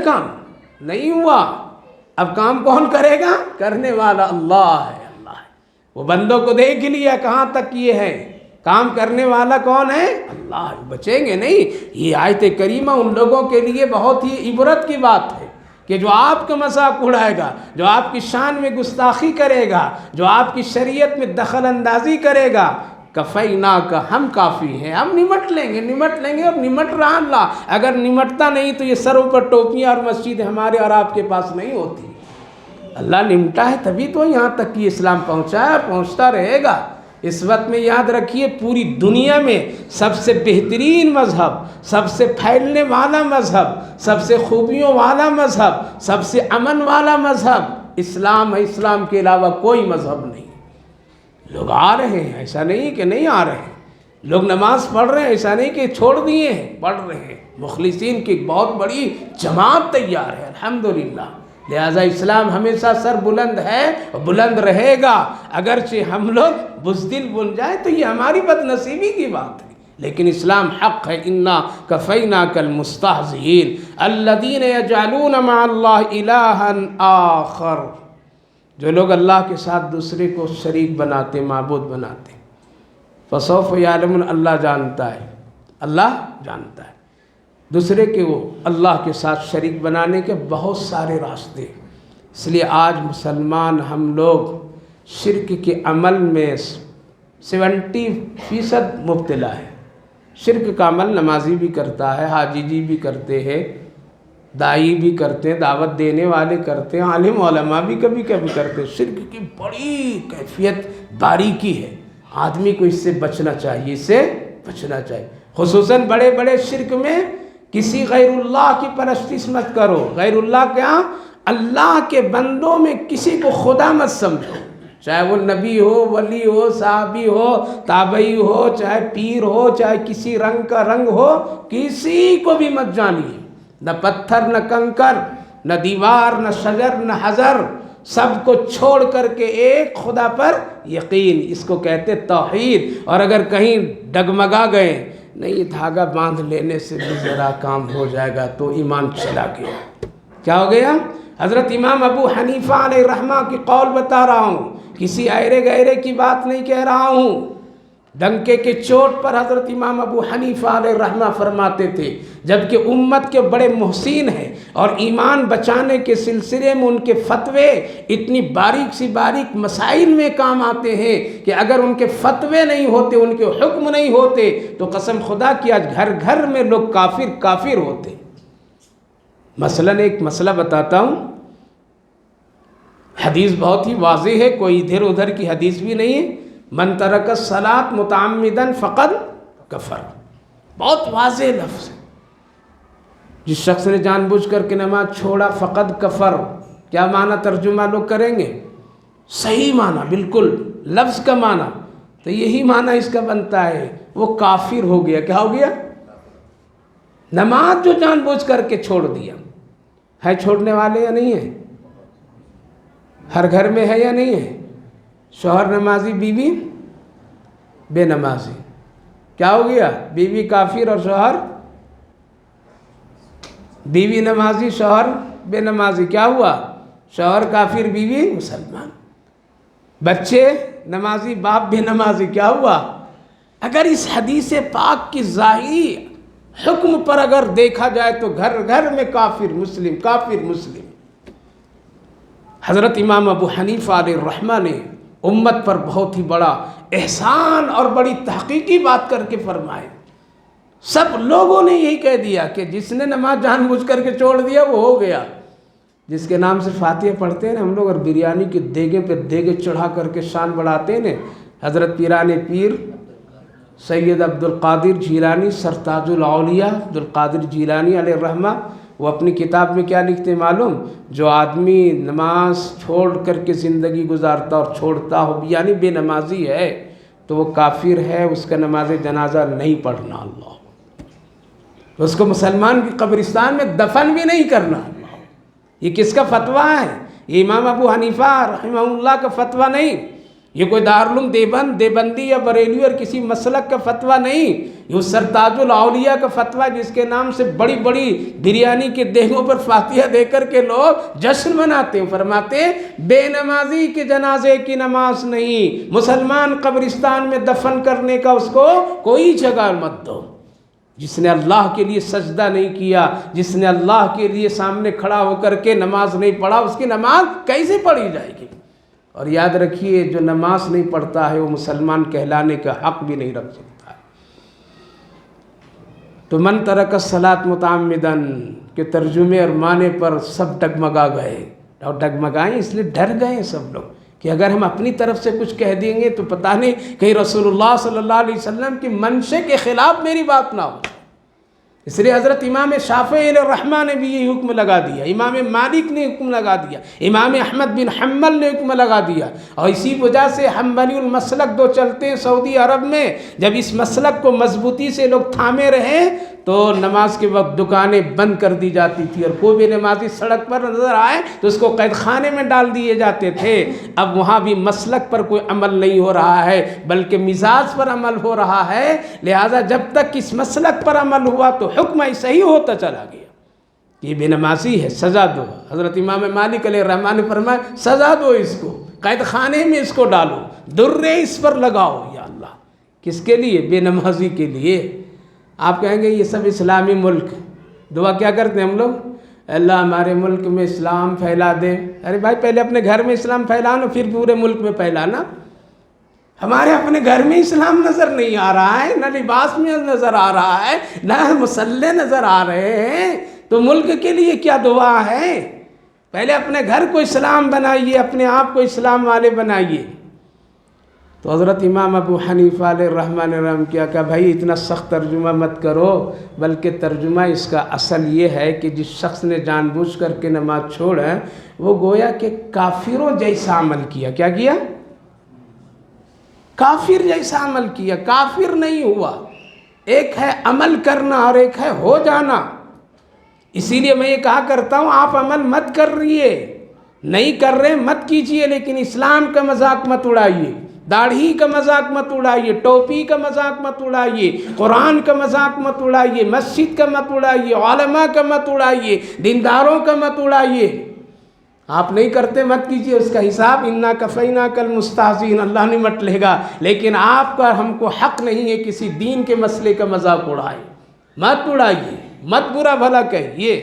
کام نہیں ہوا۔ اب کام کون کرے گا؟ کرنے والا اللہ ہے۔ وہ بندوں کو دیکھ لیا کہاں تک یہ ہے، کام کرنے والا کون ہے؟ اللہ ہے۔ بچیں گے نہیں۔ یہ آیت کریمہ ان لوگوں کے لیے بہت ہی عبرت کی بات ہے کہ جو آپ کا مذاق اڑائے گا، جو آپ کی شان میں گستاخی کرے گا، جو آپ کی شریعت میں دخل اندازی کرے گا، کفیناک، ہم کافی ہیں، ہم نمٹ لیں گے اور نمٹ رہا اللہ۔ اگر نمٹتا نہیں تو یہ سروں پر ٹوپیاں اور مسجد ہمارے اور آپ کے پاس نہیں ہوتی۔ اللہ نمٹا ہے تبھی تو یہاں تک کہ اسلام پہنچا ہے اور پہنچتا رہے گا۔ اس وقت میں یاد رکھیے پوری دنیا میں سب سے بہترین مذہب، سب سے پھیلنے والا مذہب، سب سے خوبیوں والا مذہب، سب سے امن والا مذہب اسلام ہے۔ اسلام کے علاوہ کوئی مذہب نہیں۔ لوگ آ رہے ہیں، ایسا نہیں کہ نہیں آ رہے ہیں۔ لوگ نماز پڑھ رہے ہیں، ایسا نہیں کہ چھوڑ دیے ہیں، پڑھ رہے ہیں۔ مخلصین کی ایک بہت بڑی جماعت تیار ہے الحمدللہ۔ لہذا اسلام ہمیشہ سر بلند ہے اور بلند رہے گا۔ اگرچہ ہم لوگ بزدل بن جائیں تو یہ ہماری بد نصیبی کی بات ہے، لیکن اسلام حق ہے۔ اِنَّا كَفَيْنَاكَ الْمُسْتَهْزِئِينَ الَّذِينَ يَجْعَلُونَ مَعَ اللَّهِ إِلَٰهًا آخَرَ، جو لوگ اللہ کے ساتھ دوسرے کو شریک بناتے، معبود بناتے۔ فَسَوْفَ يَعْلَمُونَ، اللہ جانتا ہے، اللہ جانتا ہے دوسرے کے وہ اللہ کے ساتھ شریک بنانے کے بہت سارے راستے۔ اس لیے آج مسلمان ہم لوگ شرک کے عمل میں 70% مبتلا ہے۔ شرک کا عمل نمازی بھی کرتا ہے، حاجی جی بھی کرتے ہیں، دائی بھی کرتے ہیں، دعوت دینے والے کرتے ہیں، عالم علماء بھی کبھی کبھی کرتے ہیں۔ شرک کی بڑی کیفیت باریکی ہے، آدمی کو اس سے بچنا چاہیے، خصوصاً بڑے بڑے شرک میں کسی غیر اللہ کی پرستش مت کرو۔ غیر اللہ کیا؟ اللہ کے بندوں میں کسی کو خدا مت سمجھو، چاہے وہ نبی ہو، ولی ہو، صحابی ہو، تابعی ہو، چاہے پیر ہو، چاہے کسی رنگ کا رنگ ہو، کسی کو بھی مت جانیے، نہ پتھر نہ کنکر، نہ دیوار نہ شجر نہ حجر، سب کو چھوڑ کر کے ایک خدا پر یقین، اس کو کہتے توحید۔ اور اگر کہیں ڈگمگا گئے، نہیں یہ دھاگا باندھ لینے سے بھی ذرا کام ہو جائے گا، تو ایمان چلا گیا۔ کیا ہو گیا؟ حضرت امام ابو حنیفہ علیہ رحمہ کی قول بتا رہا ہوں، کسی ایرے گیرے کی بات نہیں کہہ رہا ہوں۔ ڈنکے کے چوٹ پر حضرت امام ابو حنیفہ علیہ رحمہ فرماتے تھے، جبکہ امت کے بڑے محسن ہیں اور ایمان بچانے کے سلسلے میں ان کے فتوے اتنی باریک سی باریک مسائل میں کام آتے ہیں کہ اگر ان کے فتوے نہیں ہوتے، ان کے حکم نہیں ہوتے تو قسم خدا کی آج گھر گھر میں لوگ کافر ہوتے۔ مثلاً ایک مسئلہ بتاتا ہوں، حدیث بہت ہی واضح ہے، کوئی ادھر ادھر کی حدیث بھی نہیں ہے۔ من ترک الصلاۃ متعمدا فقد کفر، بہت واضح لفظ ہے۔ جس شخص نے جان بوجھ کر کے نماز چھوڑا فقد کفر، کیا معنی ترجمہ لوگ کریں گے؟ صحیح معنی، بالکل لفظ کا معنی تو یہی معنی اس کا بنتا ہے، وہ کافر ہو گیا۔ کیا ہو گیا؟ نماز جو جان بوجھ کر کے چھوڑ دیا ہے، چھوڑنے والے یا نہیں ہے؟ ہر گھر میں ہے یا نہیں ہے؟ شوہر نمازی، بیوی بے نمازی، کیا ہو گیا؟ بیوی کافر اور شوہر، بیوی نمازی شوہر بے نمازی، کیا ہوا؟ شوہر کافر بیوی مسلمان، بچے نمازی باپ بے نمازی، کیا ہوا؟ اگر اس حدیث پاک کی ظاہری حکم پر اگر دیکھا جائے تو گھر گھر میں کافر مسلم کافر مسلم۔ حضرت امام ابو حنیفہ علیہ الرحمہ نے امت پر بہت ہی بڑا احسان اور بڑی تحقیقی بات کر کے فرمائے۔ سب لوگوں نے یہی کہہ دیا کہ جس نے نماز جان بوجھ کر کے چھوڑ دیا وہ ہو گیا۔ جس کے نام سے فاتحہ پڑھتے ہیں نا ہم لوگ، اور بریانی کی دیگے پہ دیگے چڑھا کر کے شان بڑھاتے ہیں نا، حضرت پیران پیر سید عبد القادر جیلانی سرتاج الاولیاء عبد القادر جیلانی علیہ الرحمہ، وہ اپنی کتاب میں کیا لکھتے ہیں معلوم؟ جو آدمی نماز چھوڑ کر کے زندگی گزارتا اور چھوڑتا ہو یعنی بے نمازی ہے تو وہ کافر ہے، اس کا نماز جنازہ نہیں پڑھنا، اللہ، اس کو مسلمان کی قبرستان میں دفن بھی نہیں کرنا۔ یہ کس کا فتویٰ ہے؟ یہ امام ابو حنیفہ رحمہ اللہ کا فتویٰ نہیں، یہ کوئی دارالعلوم دیوبند دیوبندی یا بریلوی اور کسی مسلک کا فتویٰ نہیں، یہ سرتاج الاولیاء کا فتویٰ جس کے نام سے بڑی بڑی بریانی کے دیگوں پر فاتحہ دے کر کے لوگ جشن مناتے ہیں۔ فرماتے ہیں بے نمازی کے جنازے کی نماز نہیں، مسلمان قبرستان میں دفن کرنے کا اس کو کوئی جگہ مت دو۔ جس نے اللہ کے لیے سجدہ نہیں کیا، جس نے اللہ کے لیے سامنے کھڑا ہو کر کے نماز نہیں پڑھا، اس کی نماز کیسے پڑھی جائے گی؟ اور یاد رکھیے جو نماز نہیں پڑھتا ہے وہ مسلمان کہلانے کا حق بھی نہیں رکھ سکتا ہے۔ تو من ترک الصلاۃ متعمداً کے ترجمے اور معنی پر سب ڈگمگا گئے، اور ڈگمگائیں اس لیے ڈر گئے سب لوگ کہ اگر ہم اپنی طرف سے کچھ کہہ دیں گے تو پتہ نہیں کہیں رسول اللہ صلی اللہ علیہ وسلم کی منشے کے خلاف میری بات نہ ہو۔ اس لیے حضرت امام شافعی علیہ الرحمہ نے بھی یہ حکم لگا دیا، امام مالک نے حکم لگا دیا، امام احمد بن حنبل نے حکم لگا دیا، اور اسی وجہ سے حنبلی المسلک دو چلتے ہیں سعودی عرب میں۔ جب اس مسلک کو مضبوطی سے لوگ تھامے رہے تو نماز کے وقت دکانیں بند کر دی جاتی تھی، اور کوئی بھی نمازی سڑک پر نظر آئے تو اس کو قید خانے میں ڈال دیے جاتے تھے۔ اب وہاں بھی مسلک پر کوئی عمل نہیں ہو رہا ہے بلکہ مزاج پر عمل ہو رہا ہے، لہٰذا جب تک اس مسلک پر عمل ہوا تو حکم ایسا ہی ہوتا چلا گیا۔ یہ بے نمازی ہے، سزا دو۔ حضرت امام مالک علیہ الرحمہ نے فرمایا سزا دو، اس کو قید خانے میں اس کو ڈالو، درے اس پر لگاؤ یا اللہ۔ کس کے لیے؟ بے نمازی کے لیے۔ آپ کہیں گے یہ سب اسلامی ملک، دعا کیا کرتے ہیں ہم لوگ؟ اللہ ہمارے ملک میں اسلام پھیلا دے۔ ارے بھائی پہلے اپنے گھر میں اسلام پھیلانا پھر پورے ملک میں پھیلانا۔ ہمارے اپنے گھر میں اسلام نظر نہیں آ رہا ہے، نہ لباس میں نظر آ رہا ہے، نہ مصلے نظر آ رہے ہیں، تو ملک کے لیے کیا دعا ہے؟ پہلے اپنے گھر کو اسلام بنائیے، اپنے آپ کو اسلام والے بنائیے۔ تو حضرت امام ابو حنیفہ علیہ الرحمہ نے رحم کیا کہ بھائی اتنا سخت ترجمہ مت کرو، بلکہ ترجمہ اس کا اصل یہ ہے کہ جس شخص نے جان بوجھ کر کے نماز چھوڑا وہ گویا کہ کافروں جیسا عمل کیا۔ کیا کیا؟ کافر جیسا عمل کیا، کافر نہیں ہوا۔ ایک ہے عمل کرنا اور ایک ہے ہو جانا۔ اسی لیے میں یہ کہا کرتا ہوں آپ عمل مت کر رہیے، نہیں کر رہے مت کیجئے، لیکن اسلام کا مذاق مت اڑائیے، داڑھی کا مذاق مت اڑائیے، ٹوپی کا مذاق مت اڑائیے، قرآن کا مذاق مت اڑائیے، مسجد کا مت اڑائیے، علماء کا مت اڑائیے، دینداروں کا مت اڑائیے۔ آپ نہیں کرتے مت کیجئے، اس کا حساب انا کفیناک المستہزئین، اللہ نمٹ لے گا، لیکن آپ کا ہم کو حق نہیں ہے کسی دین کے مسئلے کا مذاق اڑائے، مت اڑائیے، مت برا بھلا کہیے۔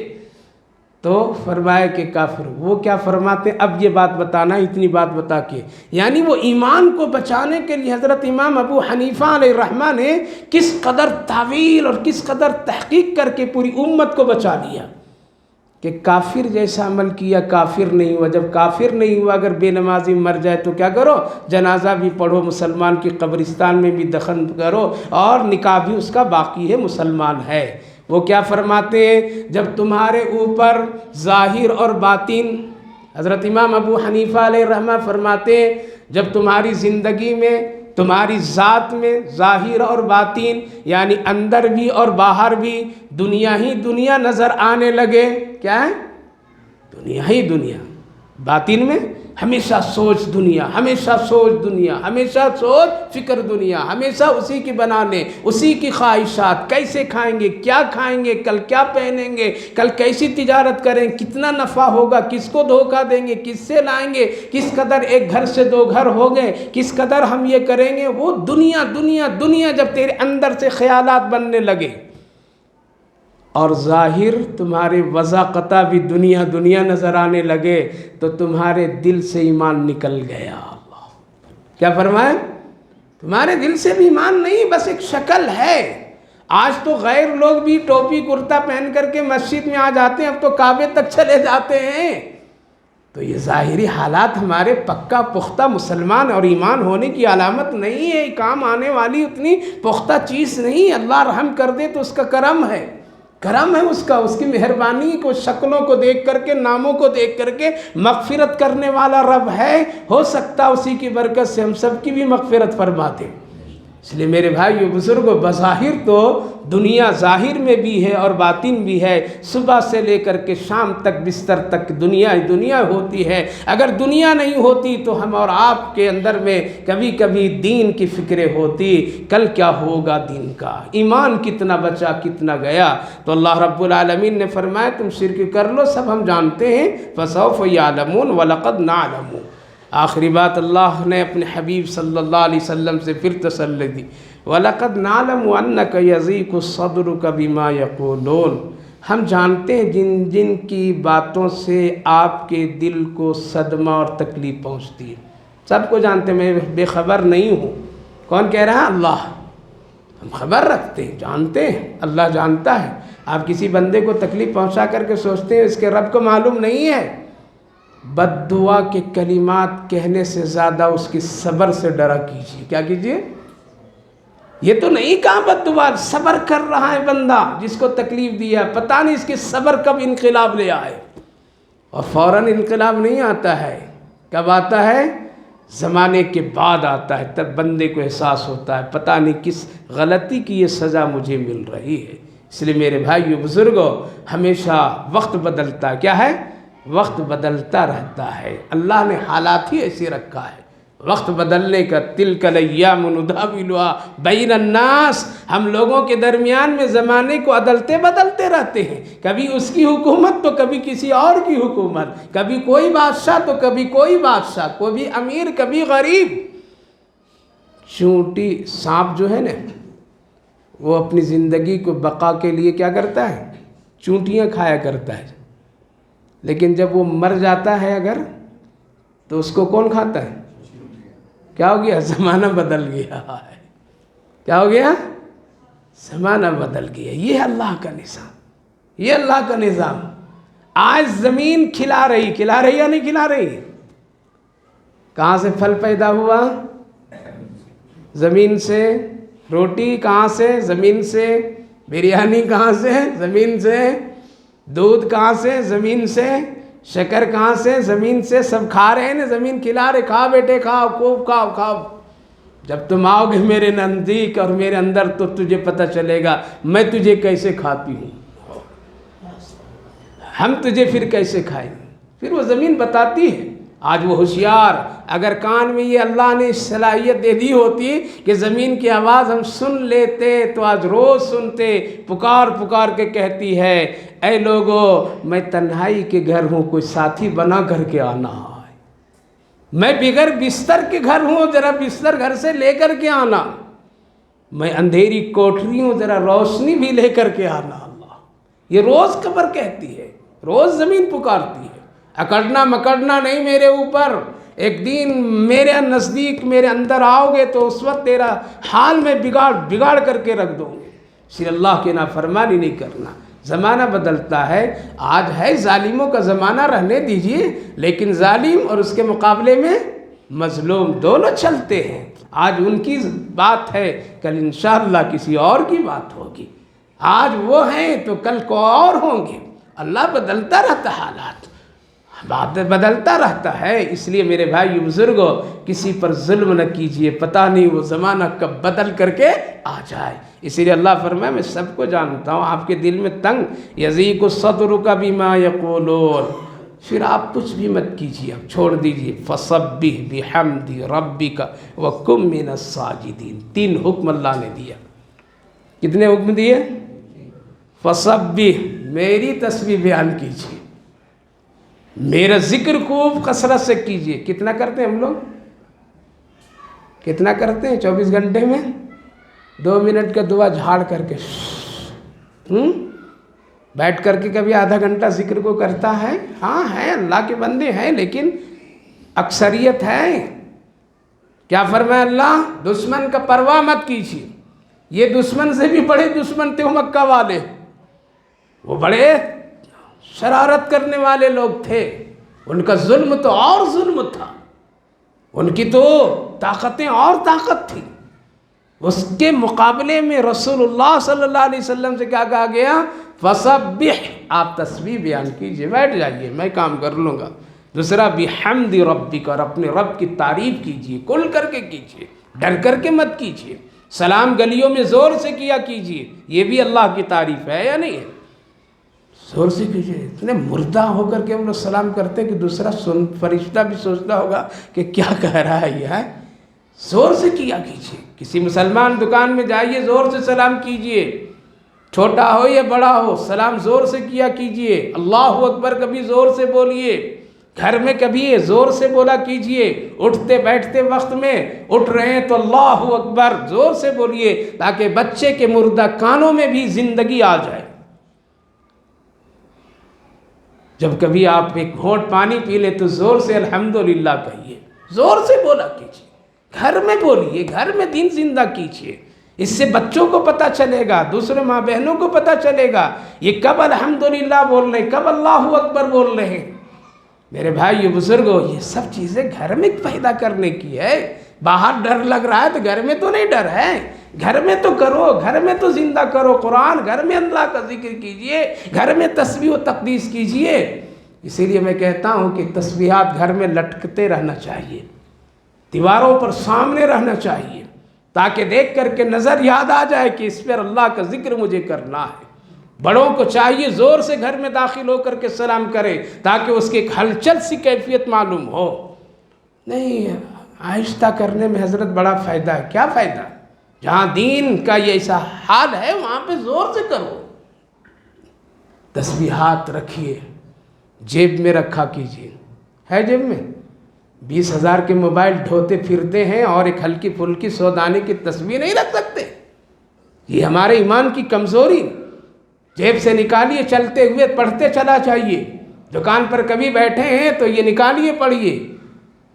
تو فرمایا کہ کافر، وہ کیا فرماتے؟ اب یہ بات بتانا، اتنی بات بتا کے، یعنی وہ ایمان کو بچانے کے لیے حضرت امام ابو حنیفہ علیہ الرحمہ نے کس قدر تعویل اور کس قدر تحقیق کر کے پوری امت کو بچا لیا کہ کافر جیسا عمل کیا کافر نہیں ہوا۔ جب کافر نہیں ہوا اگر بے نمازی مر جائے تو کیا کرو؟ جنازہ بھی پڑھو، مسلمان کی قبرستان میں بھی دفن کرو، اور نکاح بھی اس کا باقی ہے، مسلمان ہے۔ وہ کیا فرماتے ہیں؟ جب تمہارے اوپر ظاہر اور باطن، حضرت امام ابو حنیفہ علیہ الرحمہ فرماتے ہیں جب تمہاری زندگی میں، تمہاری ذات میں ظاہر اور باطن یعنی اندر بھی اور باہر بھی دنیا ہی دنیا نظر آنے لگے، کیا ہے؟ دنیا ہی دنیا، باطن میں ہمیشہ سوچ دنیا، ہمیشہ سوچ دنیا، ہمیشہ سوچ فکر دنیا، ہمیشہ اسی کی بنانے، اسی کی خواہشات، کیسے کھائیں گے، کیا کھائیں گے، کل کیا پہنیں گے، کل کیسی تجارت کریں، کتنا نفع ہوگا، کس کو دھوکہ دیں گے، کس سے لائیں گے، کس قدر ایک گھر سے 2 گھر ہو گئے، کس قدر ہم یہ کریں گے، وہ دنیا دنیا دنیا جب تیرے اندر سے خیالات بننے لگے اور ظاہر تمہارے وضاقتہ بھی دنیا دنیا نظر آنے لگے تو تمہارے دل سے ایمان نکل گیا۔ اللہ کیا فرمائے؟ تمہارے دل سے بھی ایمان نہیں، بس ایک شکل ہے۔ آج تو غیر لوگ بھی ٹوپی کرتا پہن کر کے مسجد میں آ جاتے ہیں، اب تو کعبے تک چلے جاتے ہیں۔ تو یہ ظاہری حالات ہمارے پکا پختہ مسلمان اور ایمان ہونے کی علامت نہیں ہے، کام آنے والی اتنی پختہ چیز نہیں۔ اللہ رحم کر دے تو اس کا کرم ہے، کرم ہے اس کا، اس کی مہربانی کو، شکلوں کو دیکھ کر کے، ناموں کو دیکھ کر کے مغفرت کرنے والا رب ہے۔ ہو سکتا اسی کی برکت سے ہم سب کی بھی مغفرت فرما دے۔ اس لیے میرے بھائیو بزرگوں، بظاہر تو دنیا ظاہر میں بھی ہے اور باطن بھی ہے، صبح سے لے کر کے شام تک بستر تک دنیا ہی دنیا ہوتی ہے۔ اگر دنیا نہیں ہوتی تو ہم اور آپ کے اندر میں کبھی کبھی دین کی فکریں ہوتی، کل کیا ہوگا دین کا، ایمان کتنا بچا کتنا گیا۔ تو اللہ رب العالمین نے فرمایا تم شرک کر لو، سب ہم جانتے ہیں، فَسَوْفَ يَعْلَمُونَ وَلَقَدْ نَعْلَمُ۔ آخری بات اللہ نے اپنے حبیب صلی اللہ علیہ وسلم سے پھر تسلی دی، وَلَقَدْ نَعْلَمُ أَنَّكَ يَضِيقُ صَدْرُكَ بِمَا يَقُولُونَ۔ ہم جانتے ہیں جن جن کی باتوں سے آپ کے دل کو صدمہ اور تکلیف پہنچتی ہے، سب کو جانتے ہیں، میں بے خبر نہیں ہوں۔ کون کہہ رہا ہے؟ اللہ۔ ہم خبر رکھتے ہیں، جانتے ہیں، اللہ جانتا ہے۔ آپ کسی بندے کو تکلیف پہنچا کر کے سوچتے ہیں اس کے رب کو معلوم نہیں ہے۔ بد دعا کے کلمات کہنے سے زیادہ اس کی صبر سے ڈرا کیجیے۔ کیا کیجیے؟ یہ تو نہیں کہا بد دعا، صبر کر رہا ہے بندہ جس کو تکلیف دیا، پتہ نہیں اس کے صبر کب انقلاب لے آئے۔ اور فوراً انقلاب نہیں آتا ہے، کب آتا ہے؟ زمانے کے بعد آتا ہے، تب بندے کو احساس ہوتا ہے پتہ نہیں کس غلطی کی یہ سزا مجھے مل رہی ہے۔ اس لیے میرے بھائیو بزرگوں، ہمیشہ وقت بدلتا ہے، کیا ہے؟ وقت بدلتا رہتا ہے، اللہ نے حالات ہی ایسے رکھا ہے، وقت بدلنے کا۔ تِلْكَ الْأَيَّامُ نُدَاوِلُهَا بَيْنَ النَّاسِ، ہم لوگوں کے درمیان میں زمانے کو عدلتے بدلتے رہتے ہیں، کبھی اس کی حکومت تو کبھی کسی اور کی حکومت، کبھی کوئی بادشاہ تو کبھی کوئی بادشاہ، کبھی امیر کبھی غریب۔ چونٹی سانپ جو ہے نا، وہ اپنی زندگی کو بقا کے لیے کیا کرتا ہے؟ چونٹیاں کھایا کرتا ہے، لیکن جب وہ مر جاتا ہے اگر، تو اس کو کون کھاتا ہے؟ کیا ہو گیا؟ زمانہ بدل گیا ہے۔ کیا ہو گیا؟ زمانہ بدل گیا۔ یہ ہے اللہ کا نظام، یہ اللہ کا نظام۔ آج زمین کھلا رہی یا نہیں کھلا رہی؟ کہاں سے پھل پیدا ہوا؟ زمین سے۔ روٹی کہاں سے؟ زمین سے۔ بریانی کہاں سے؟ زمین سے۔ دودھ کہاں سے؟ زمین سے۔ شکر کہاں سے؟ زمین سے۔ سب کھا رہے ہیں نا، زمین کھلا رہے، کھا بیٹے کھاؤ، خوب کھاؤ کھاؤ۔ جب تم آؤ گے میرے نزدیک اور میرے اندر تو تجھے پتہ چلے گا میں تجھے کیسے کھاتی ہوں، ہم تجھے پھر کیسے کھائیں گے۔ پھر وہ زمین بتاتی ہے۔ آج وہ ہوشیار، اگر کان میں یہ اللہ نے صلاحیت دے دی ہوتی کہ زمین کی آواز ہم سن لیتے تو آج روز سنتے، پکار پکار کے کہتی ہے، اے لوگو میں تنہائی کے گھر ہوں، کوئی ساتھی بنا کر کے آنا ہے، میں بغیر بستر کے گھر ہوں، ذرا بستر گھر سے لے کر کے آنا، میں اندھیری کوٹری ہوں، ذرا روشنی بھی لے کر کے آنا۔ اللہ یہ روز قبر کہتی ہے، روز زمین پکارتی ہے، اکڑنا مکڑنا نہیں میرے اوپر، ایک دن میرے نزدیک میرے اندر آؤ گے تو اس وقت تیرا حال میں بگاڑ کر کے رکھ دوں گے۔ اس لیے اللہ کی نافرمانی نہیں کرنا۔ زمانہ بدلتا ہے، آج ہے ظالموں کا زمانہ، رہنے دیجئے، لیکن ظالم اور اس کے مقابلے میں مظلوم دونوں چلتے ہیں۔ آج ان کی بات ہے، کل انشاءاللہ کسی اور کی بات ہوگی، آج وہ ہیں تو کل کو اور ہوں گے۔ اللہ بدلتا رہتا حالات، بات بدلتا رہتا ہے۔ اس لیے میرے بھائی بزرگوں، کسی پر ظلم نہ کیجئے، پتہ نہیں وہ زمانہ کب بدل کر کے آ جائے۔ اسی لیے اللہ فرمائے میں سب کو جانتا ہوں، آپ کے دل میں تنگ، یضیق صدرک بما یقولون، پھر آپ کچھ بھی مت کیجیے، آپ چھوڑ دیجیے۔ فَسَبِّحْ بِحَمْدِ رَبِّكَ وَكُن مِّنَ السَّاجِدِينَ، 3 حکم اللہ نے دیا۔ کتنے حکم دیے؟ فَسَبِّحْ، میری تسبیح بیان کیجیے، میرا ذکر خوب کثرت سے کیجیے۔ کتنا کرتے ہیں ہم لوگ؟ کتنا کرتے ہیں 24 گھنٹے میں؟ 2 منٹ کا دعا جھاڑ کر کے بیٹھ کر کے کبھی آدھا گھنٹہ ذکر کو کرتا ہے؟ ہاں ہے، اللہ کے بندے ہیں، لیکن اکثریت ہے۔ کیا فرمایا اللہ؟ دشمن کا پرواہ مت کیجیے۔ یہ دشمن سے بھی بڑے دشمن تھے وہ مکہ والے، وہ بڑے شرارت کرنے والے لوگ تھے، ان کا ظلم تو اور ظلم تھا، ان کی تو طاقتیں اور طاقت تھی۔ اس کے مقابلے میں رسول اللہ صلی اللہ علیہ وسلم سے کیا کہا گیا؟ فَسَبِّحْ، آپ تسبیح بیان کیجئے، بیٹھ جائیے میں کام کر لوں گا۔ دوسرا بِحَمْدِ رَبِّكَ، اور اپنے رب کی تعریف کیجئے، کھل کر کے کیجئے، ڈر کر کے مت کیجئے۔ سلام گلیوں میں زور سے کیا کیجئے، یہ بھی اللہ کی تعریف ہے یا نہیں ہے؟ زور سے کیجئے۔ اتنے مردہ ہو کر کے ہم لوگ سلام کرتے ہیں کہ دوسرا فرشتہ بھی سوچتا ہوگا کہ کیا کہہ رہا ہے یہ ہے۔ زور سے کیا کیجئے۔ کسی مسلمان دکان میں جائیے، زور سے سلام کیجئے، چھوٹا ہو یا بڑا ہو، سلام زور سے کیا کیجئے۔ اللہ اکبر کبھی زور سے بولیے، گھر میں کبھی زور سے بولا کیجئے، اٹھتے بیٹھتے وقت میں اٹھ رہے ہیں تو اللہ اکبر زور سے بولیے، تاکہ بچے کے مردہ کانوں میں بھی زندگی آ جائے۔ جب کبھی آپ ایک گھونٹ پانی پی لیں تو زور سے الحمدللہ کہیے، زور سے بولا کیجئے، گھر میں بولیے، گھر میں دین زندہ کیجئے۔ اس سے بچوں کو پتہ چلے گا، دوسرے ماں بہنوں کو پتہ چلے گا یہ کب الحمدللہ بول رہے ہیں، کب اللہ اکبر بول رہے ہیں۔ میرے بھائی بزرگوں، یہ سب چیزیں گھر میں پیدا کرنے کی ہے۔ باہر ڈر لگ رہا ہے تو گھر میں تو نہیں ڈر ہے، گھر میں تو کرو، گھر میں تو زندہ کرو قرآن، گھر میں اللہ کا ذکر کیجئے، گھر میں تسبیح و تقدیس کیجئے۔ اسی لیے میں کہتا ہوں کہ تسبیحات گھر میں لٹکتے رہنا چاہیے، دیواروں پر سامنے رہنا چاہیے، تاکہ دیکھ کر کے نظر یاد آ جائے کہ اس پر اللہ کا ذکر مجھے کرنا ہے۔ بڑوں کو چاہیے زور سے گھر میں داخل ہو کر کے سلام کرے، تاکہ اس کی ایک ہلچل سی کیفیت معلوم ہو۔ نہیں، آہستہ کرنے میں حضرت بڑا فائدہ ہے۔ کیا فائدہ؟ جہاں دین کا یہ ایسا حال ہے وہاں پہ زور سے کرو۔ تسبیحات رکھیے، جیب میں رکھا کیجیے۔ ہے جیب میں؟ 20,000 کے موبائل ڈھوتے پھرتے ہیں اور ایک ہلکی پھلکی 100 دانے کی تسبیح نہیں رکھ سکتے؟ یہ ہمارے ایمان کی کمزوری۔ جیب سے نکالیے، چلتے ہوئے پڑھتے چلا جائیے۔ دکان پر کبھی بیٹھے ہیں تو یہ نکالیے پڑھیے۔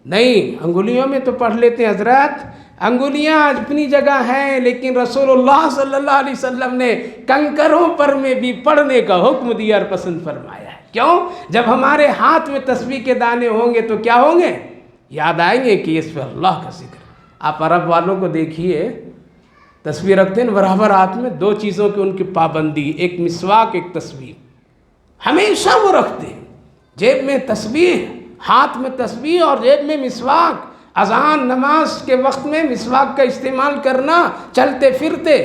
نہیں، انگلیوں میں تو پڑھ لیتے ہیں حضرات، انگلیاں اپنی جگہ ہیں، لیکن رسول اللہ صلی اللہ علیہ وسلم نے کنکروں پر میں بھی پڑھنے کا حکم دیا اور پسند فرمایا ہے۔ کیوں؟ جب ہمارے ہاتھ میں تسبیح کے دانے ہوں گے تو کیا ہوں گے؟ یاد آئیں گے کہ اس پہ اللہ کا ذکر۔ آپ عرب والوں کو دیکھیے، تسبیح رکھتے ہیں برابر ہاتھ میں، 2 چیزوں کی ان کی پابندی، ایک مسواک، ایک تسبیح، ہمیشہ وہ رکھتے ہیں۔ جیب میں تسبیح، ہاتھ میں تسبیح اور جیب میں مسواک۔ اذان نماز کے وقت میں مسواک کا استعمال کرنا چلتے پھرتے،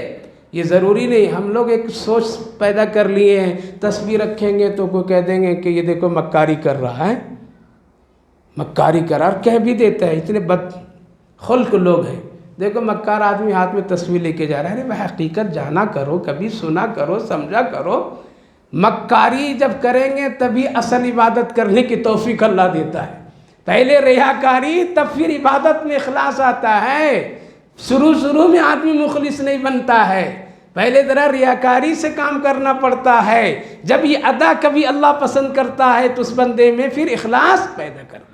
یہ ضروری نہیں۔ ہم لوگ ایک سوچ پیدا کر لیے ہیں، تسبیح رکھیں گے تو کوئی کہہ دیں گے کہ یہ دیکھو مکاری کر رہا ہے، مکاری کرار کہہ بھی دیتا ہے، اتنے بد خلق لوگ ہیں۔ دیکھو مکار آدمی ہاتھ میں تسبیح لے کے جا رہا ہے، ارے بھائی حقیقت جانا کرو، کبھی سنا کرو، سمجھا کرو۔ مکاری جب کریں گے تبھی اصل عبادت کرنے کی توفیق اللہ دیتا ہے۔ پہلے ریاکاری، تب پھر عبادت میں اخلاص آتا ہے۔ شروع میں آدمی مخلص نہیں بنتا ہے، پہلے ذرا ریاکاری سے کام کرنا پڑتا ہے۔ جب یہ ادا کبھی اللہ پسند کرتا ہے تو اس بندے میں پھر اخلاص پیدا کرنا۔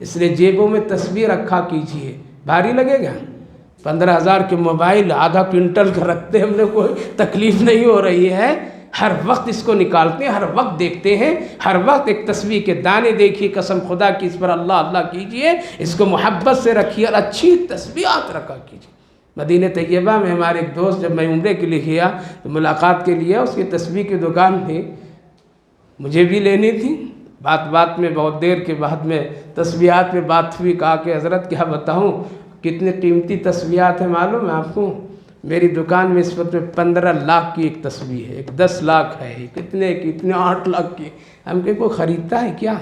اس لیے جیبوں میں تسبیح رکھا کیجئے۔ بھاری لگے گا؟ 15,000 کے موبائل آدھا کوئنٹل کا رکھتے ہم نے، کوئی تکلیف نہیں ہو رہی ہے۔ ہر وقت اس کو نکالتے ہیں، ہر وقت دیکھتے ہیں، ہر وقت ایک تسبیح کے دانے دیکھیے، قسم خدا کی اس پر اللہ اللہ کیجئے، اس کو محبت سے رکھیے اور اچھی تسبیحات رکھا کیجئے۔ مدینہ طیبہ میں ہمارے ایک دوست جب میں عمرے کے لیے گیا تو ملاقات کے لیے، اس کی تسبیح کی دکان تھی، مجھے بھی لینی تھی۔ بات میں بہت دیر کے بعد میں تسبیحات میں بات ہوئی، کہا کہ حضرت کیا بتاؤں کتنے قیمتی تسبیحات ہیں معلوم ہے آپ کو؟ میری دکان میں اس وقت میں 15 لاکھ کی ایک تسبیح ہے، ایک 10 لاکھ ہے، کتنے کی، اتنے 8 لاکھ کی۔ ہم کہ کوئی خریدتا ہے کیا؟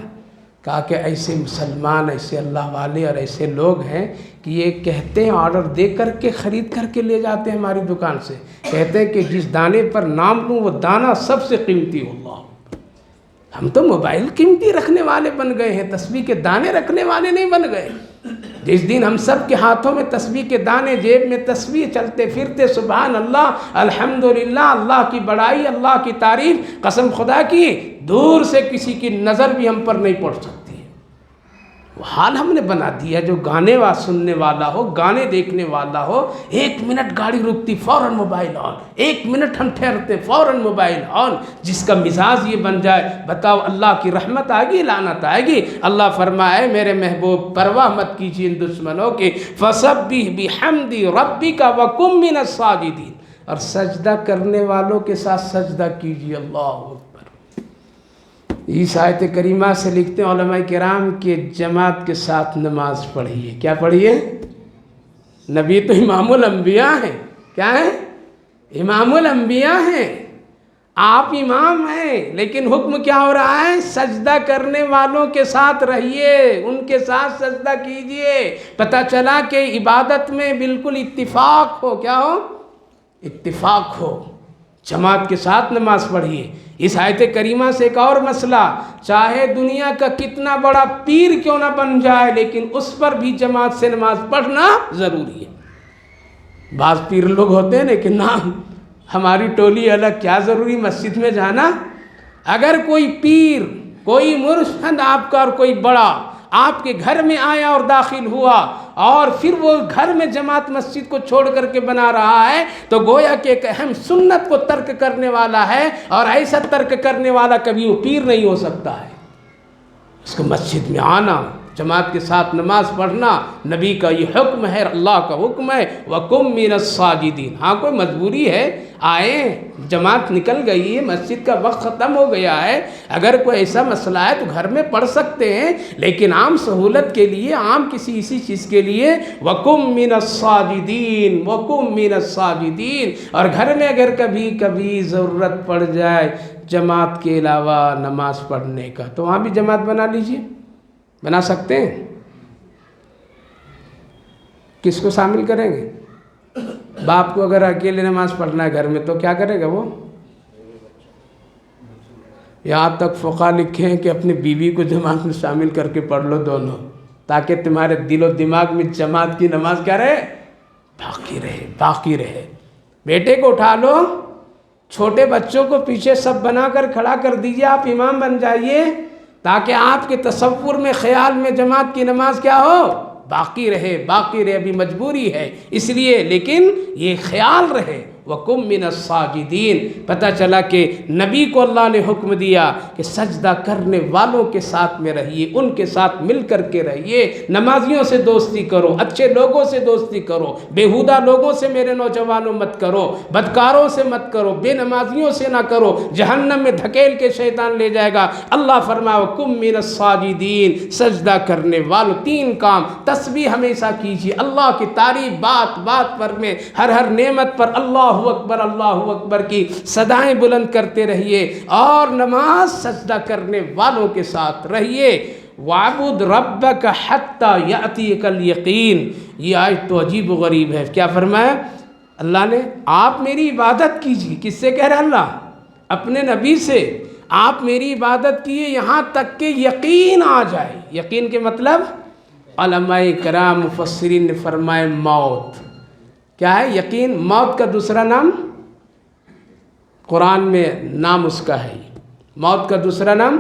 کہا کہ ایسے مسلمان، ایسے اللہ والے اور ایسے لوگ ہیں کہ یہ کہتے ہیں آرڈر دے کر کے خرید کر کے لے جاتے ہیں ہماری دکان سے، کہتے ہیں کہ جس دانے پر نام لوں وہ دانہ سب سے قیمتی ہو۔ اللہ، ہم تو موبائل قیمتی رکھنے والے بن گئے ہیں، تسبیح کے دانے رکھنے والے نہیں بن گئے۔ جس دن ہم سب کے ہاتھوں میں تسبیح کے دانے، جیب میں تسبیح، چلتے پھرتے سبحان اللہ، الحمدللہ، اللہ کی بڑائی، اللہ کی تعریف، قسم خدا کی دور سے کسی کی نظر بھی ہم پر نہیں پڑ سکتی ہے۔ وہ حال ہم نے بنا دیا، جو گانے سننے والا ہو، گانے دیکھنے والا ہو، 1 منٹ گاڑی رکتی فوراً موبائل آن، 1 منٹ ہم ٹھہرتے فوراً موبائل آن۔ جس کا مزاج یہ بن جائے، بتاؤ اللہ کی رحمت آئے گی، لعنت آئے گی؟ اللہ فرمائے میرے محبوب پرواہ مت کیجیے ان دشمنوں کی، فَسَبِّحْ بِحَمْدِ رَبِّكَ وَكُن مِّنَ السَّاجِدِينَ، اور سجدہ کرنے والوں کے ساتھ سجدہ کیجیے۔ اللہ اکبر۔ اس آیت کریمہ سے لکھتے ہیں علماء کرام کہ جماعت کے ساتھ نماز پڑھیے۔ کیا پڑھیے؟ نبی تو امام الانبیاء ہیں۔ کیا ہیں؟ امام الانبیاء ہیں۔ آپ امام ہیں، لیکن حکم کیا ہو رہا ہے؟ سجدہ کرنے والوں کے ساتھ رہیے، ان کے ساتھ سجدہ کیجئے۔ پتہ چلا کہ عبادت میں بالکل اتفاق ہو۔ کیا ہو؟ اتفاق ہو۔ جماعت کے ساتھ نماز پڑھیے۔ اس آیت کریمہ سے ایک اور مسئلہ، چاہے دنیا کا کتنا بڑا پیر کیوں نہ بن جائے، لیکن اس پر بھی جماعت سے نماز پڑھنا ضروری ہے۔ بعض پیر لوگ ہوتے ہیں لیکن نہ، ہماری ٹولی الگ، کیا ضروری مسجد میں جانا؟ اگر کوئی پیر، کوئی مرشد آپ کا اور کوئی بڑا آپ کے گھر میں آیا اور داخل ہوا، اور پھر وہ گھر میں جماعت مسجد کو چھوڑ کر کے بنا رہا ہے، تو گویا کہ ایک اہم سنت کو ترک کرنے والا ہے، اور ایسا ترک کرنے والا کبھی وہ پیر نہیں ہو سکتا ہے۔ اس کو مسجد میں آنا، جماعت کے ساتھ نماز پڑھنا نبی کا یہ حکم ہے، اللہ کا حکم ہے، وَقُم مِّنَ السَّاجِدِينَ۔ ہاں کوئی مجبوری ہے، آئیں، جماعت نکل گئی ہے، مسجد کا وقت ختم ہو گیا ہے، اگر کوئی ایسا مسئلہ ہے تو گھر میں پڑھ سکتے ہیں، لیکن عام سہولت کے لیے، عام کسی اسی چیز کے لیے وَقُم مِّنَ السَّاجِدِينَ، وَقُم مِّنَ السَّاجِدِينَ۔ اور گھر میں اگر کبھی ضرورت پڑ جائے جماعت کے علاوہ نماز پڑھنے کا، تو وہاں بھی جماعت بنا لیجئے۔ بنا سکتے ہیں؟ کس کو شامل کریں گے؟ باپ کو اگر اکیلے نماز پڑھنا ہے گھر میں تو کیا کرے گا وہ؟ یہاں تک فقہاء لکھے ہیں کہ اپنی بیوی کو جماعت میں شامل کر کے پڑھ لو دونوں، تاکہ تمہارے دل و دماغ میں جماعت کی نماز کیا رہے؟ باقی رہے۔ بیٹے کو اٹھا لو، چھوٹے بچوں کو پیچھے سب بنا کر کھڑا کر دیجئے، آپ امام بن جائیے، تاکہ آپ کے تصور میں، خیال میں جماعت کی نماز کیا ہو؟ باقی رہے۔ ابھی مجبوری ہے اس لیے، لیکن یہ خیال رہے وَقُم مِّنَ السَّاجِدِينَ۔ پتہ چلا کہ نبی کو اللہ نے حکم دیا کہ سجدہ کرنے والوں کے ساتھ میں رہیے، ان کے ساتھ مل کر کے رہیے، نمازیوں سے دوستی کرو، اچھے لوگوں سے دوستی کرو، بیہودہ لوگوں سے میرے نوجوانوں مت کرو، بدکاروں سے مت کرو، بے نمازیوں سے نہ کرو، جہنم میں دھکیل کے شیطان لے جائے گا۔ اللہ فرمایا وَقُم مِّنَ السَّاجِدِينَ، سجدہ کرنے والوں۔ 3 کام، تسبیح ہمیشہ کیجیے، اللہ کی تعریف بات بات پر میں، ہر نعمت پر اللہ اللہ اکبر کی صدائیں بلند کرتے رہیے، اور نماز سجدہ کرنے والوں کے ساتھ رہیے۔ وَعْبُدْ رَبَّكَ حَتَّى يَأْتِيَكَ الْيَقِينُ۔ یہ آیت تو عجیب و غریب ہے۔ کیا فرمایا اللہ نے؟ آپ میری عبادت کیجیے۔ کس سے کہہ رہا اللہ؟ اپنے نبی سے۔ آپ میری عبادت کیے یہاں تک کہ یقین آ جائے۔ یقین کے مطلب علماء کرام مفسرین نے فرمائے موت۔ کیا ہے یقین؟ موت کا دوسرا نام، قرآن میں نام اس کا ہے، موت کا دوسرا نام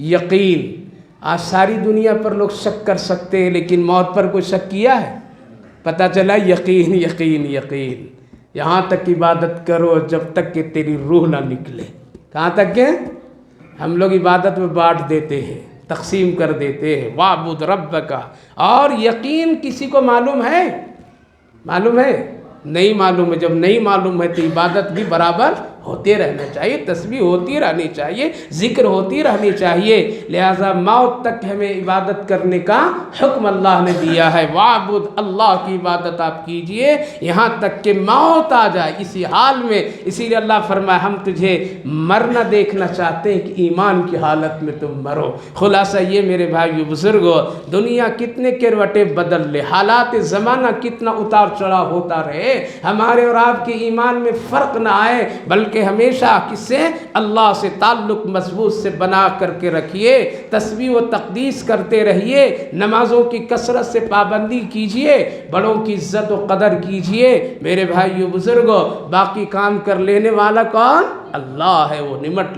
یقین۔ آج ساری دنیا پر لوگ شک کر سکتے ہیں، لیکن موت پر کوئی شک کیا ہے؟ پتہ چلا یقین یقین یقین۔ یہاں تک عبادت کرو جب تک کہ تیری روح نہ نکلے۔ کہاں تک کہ ہم لوگ عبادت میں بانٹ دیتے ہیں، تقسیم کر دیتے ہیں، وَاعْبُدْ رَبَّكَ۔ اور یقین کسی کو معلوم ہے؟ معلوم ہے؟ نہیں معلوم ہے۔ جب نہیں معلوم ہے تو عبادت بھی برابر ہوتے رہنا چاہیے، تسبیح ہوتی رہنی چاہیے، ذکر ہوتی رہنی چاہیے۔ لہٰذا موت تک ہمیں عبادت کرنے کا حکم اللہ نے دیا ہے۔ وَاعْبُدْ، اللہ کی عبادت آپ کیجئے یہاں تک کہ موت آ جائے، اسی حال میں۔ اسی لیے اللہ فرمایا ہم تجھے مرنا دیکھنا چاہتے ہیں کہ ایمان کی حالت میں تم مرو۔ خلاصہ یہ میرے بھائیو بزرگو، دنیا کتنے کروٹیں بدل لے، حالات زمانہ کتنا اتار چڑھاؤ ہوتا رہے، ہمارے اور آپ کے ایمان میں فرق نہ آئے، بلکہ ہمیشہ کس سے؟ اللہ سے تعلق مضبوط سے بنا کر کے رکھیے، تسبیح و تقدیس کرتے رہیے، نمازوں کی کثرت سے پابندی کیجئے، بڑوں کی عزت و قدر کیجئے میرے بھائیو بزرگو۔ باقی کام کر لینے والا کون؟ اللہ ہے، وہ نمٹ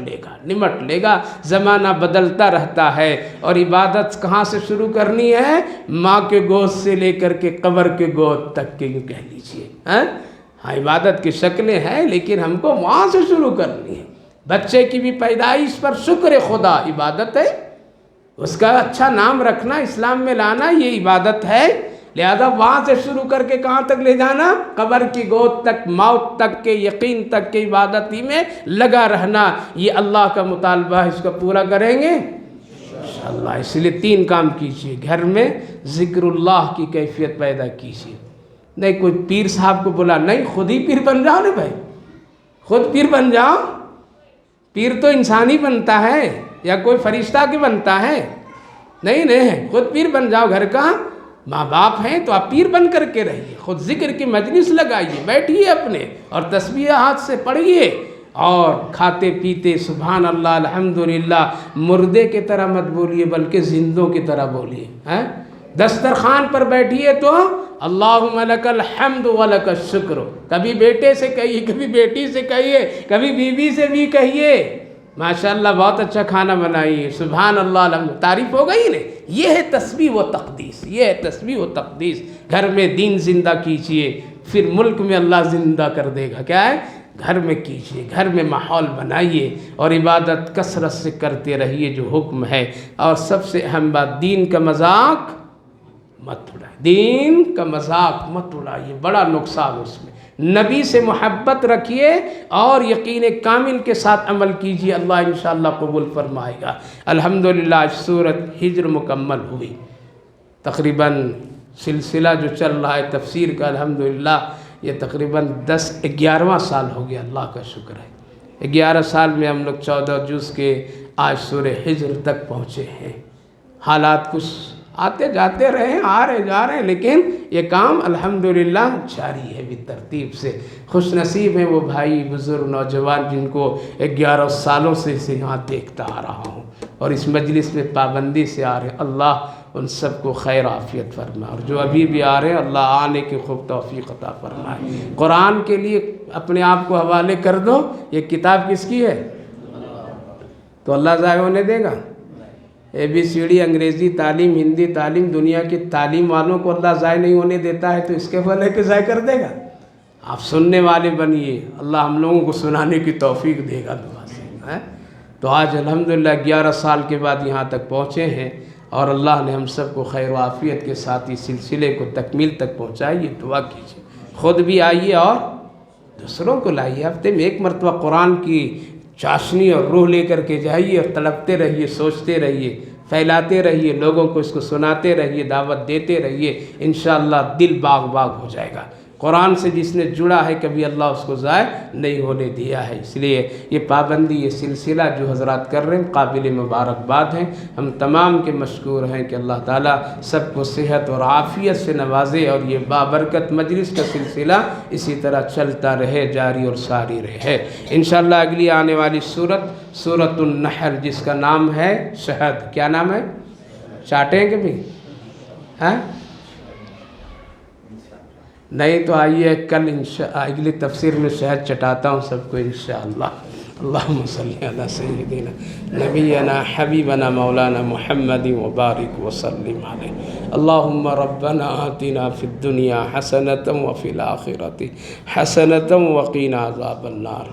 لے گا۔ زمانہ بدلتا رہتا ہے، اور عبادت کہاں سے شروع کرنی ہے؟ ماں کے گود سے لے کر کے قبر کے گود تک کے، یوں کہہ لیجئے۔ ہاں عبادت کی شکلیں ہیں، لیکن ہم کو وہاں سے شروع کرنی ہے۔ بچے کی بھی پیدائش پر شکر خدا عبادت ہے، اس کا اچھا نام رکھنا، اسلام میں لانا، یہ عبادت ہے۔ لہذا وہاں سے شروع کر کے کہاں تک لے جانا؟ قبر کی گود تک، موت تک کے، یقین تک کے عبادت ہی میں لگا رہنا۔ یہ اللہ کا مطالبہ ہے، اس کا پورا کریں گے انشاءاللہ۔ اس لیے 3 کام کیجئے، گھر میں ذکر اللہ کی کیفیت پیدا کیجئے۔ نہیں کوئی پیر صاحب کو بولا، نہیں خود ہی پیر بن جاؤ نا بھائی، خود پیر بن جاؤ۔ پیر تو انسانی بنتا ہے یا کوئی فرشتہ کے بنتا ہے؟ نہیں، خود پیر بن جاؤ۔ گھر کا ماں باپ ہیں تو آپ پیر بن کر کے رہیے، خود ذکر کی مجلس لگائیے، بیٹھیے اپنے اور تسبیح ہاتھ سے پڑھیے، اور کھاتے پیتے سبحان اللہ الحمدللہ مردے کی طرح مت بولیے، بلکہ زندوں کی طرح بولیے۔ دسترخوان پر بیٹھیے تو اللہم لک الحمد ولک الشکر، کبھی بیٹے سے کہیے، کبھی بیٹی سے کہیے، کبھی بیوی سے بھی کہیے ماشاءاللہ بہت اچھا کھانا بنائیے، سبحان اللہ الحمد، تعریف ہو گئی نا۔ یہ ہے تسبیح و تقدیس، یہ ہے تسبیح و تقدیس۔ گھر میں دین زندہ کیجئے، پھر ملک میں اللہ زندہ کر دے گا۔ کیا ہے؟ گھر میں کیجئے، گھر میں ماحول بنائیے، اور عبادت کثرت سے کرتے رہیے جو حکم ہے۔ اور سب سے اہم بات، دین کا مذاق مت اڑائیے، دین کا مذاق مت اڑائیے، بڑا نقصان اس میں۔ نبی سے محبت رکھیے اور یقین کامل کے ساتھ عمل کیجئے، اللہ انشاءاللہ قبول فرمائے گا۔ الحمدللہ سورۃ ہجر مکمل ہوئی، تقریباً سلسلہ جو چل رہا ہے تفسیر کا، الحمدللہ یہ تقریباً 11واں سال ہو گیا، اللہ کا شکر ہے۔ 11 سال میں ہم لوگ 14 جز کے آج سورہ ہجر تک پہنچے ہیں۔ حالات کچھ آتے جاتے رہے، آ رہے جا رہے ہیں، لیکن یہ کام الحمدللہ جاری ہے بھی ترتیب سے۔ خوش نصیب ہیں وہ بھائی بزرگ نوجوان جن کو 11 سالوں سے اسے یہاں دیکھتا آ رہا ہوں، اور اس مجلس میں پابندی سے آ رہے ہیں، اللہ ان سب کو خیر عافیت فرمائے، اور جو ابھی بھی آ رہے ہیں اللہ آنے کی خوب توفیق عطا فرمائے۔ قرآن کے لیے اپنے آپ کو حوالے کر دو، یہ کتاب کس کی ہے؟ تو اللہ ضائع ہونے دے گا؟ ABCD انگریزی تعلیم، ہندی تعلیم، دنیا کی تعلیم والوں کو اللہ ضائع نہیں ہونے دیتا ہے، تو اس کے بھلے کے ضائع کر دے گا؟ آپ سننے والے بنیے، اللہ ہم لوگوں کو سنانے کی توفیق دے گا دعا سے۔ تو آج الحمدللہ 11 سال کے بعد یہاں تک پہنچے ہیں، اور اللہ نے ہم سب کو خیر و عافیت کے ساتھ اس سلسلے کو تکمیل تک پہنچائیے، دعا کیجیے۔ خود بھی آئیے اور دوسروں کو لائیے، ہفتے میں 1 مرتبہ قرآن کی چاشنی اور روح لے کر کے جائیے، اور تڑپتے رہیے، سوچتے رہیے، پھیلاتے رہیے، لوگوں کو اس کو سناتے رہیے، دعوت دیتے رہیے، انشاءاللہ دل باغ باغ ہو جائے گا۔ قرآن سے جس نے جڑا ہے کبھی اللہ اس کو ضائع نہیں ہونے دیا ہے۔ اس لیے یہ پابندی، یہ سلسلہ جو حضرات کر رہے ہیں قابل مبارکباد ہیں، ہم تمام کے مشکور ہیں کہ اللہ تعالیٰ سب کو صحت اور عافیت سے نوازے، اور یہ بابرکت مجلس کا سلسلہ اسی طرح چلتا رہے، جاری اور ساری رہے انشاءاللہ۔ اگلی آنے والی سورۃ النحل، جس کا نام ہے شہد۔ کیا نام ہے؟ چاٹیں گے بھی؟ نہیں تو آئیے کل اگلی تفسیر میں شہد چٹاتا ہوں سب کو انشاءاللہ۔ اللہم صلی علی سیدنا نبینا حبیبنا مولانا محمد وبارک وسلم علیہ۔ اللہم ربنا آتنا فی الدنیا حسنۃ وفی الآخرۃ حسنۃ وقنا عذاب النار۔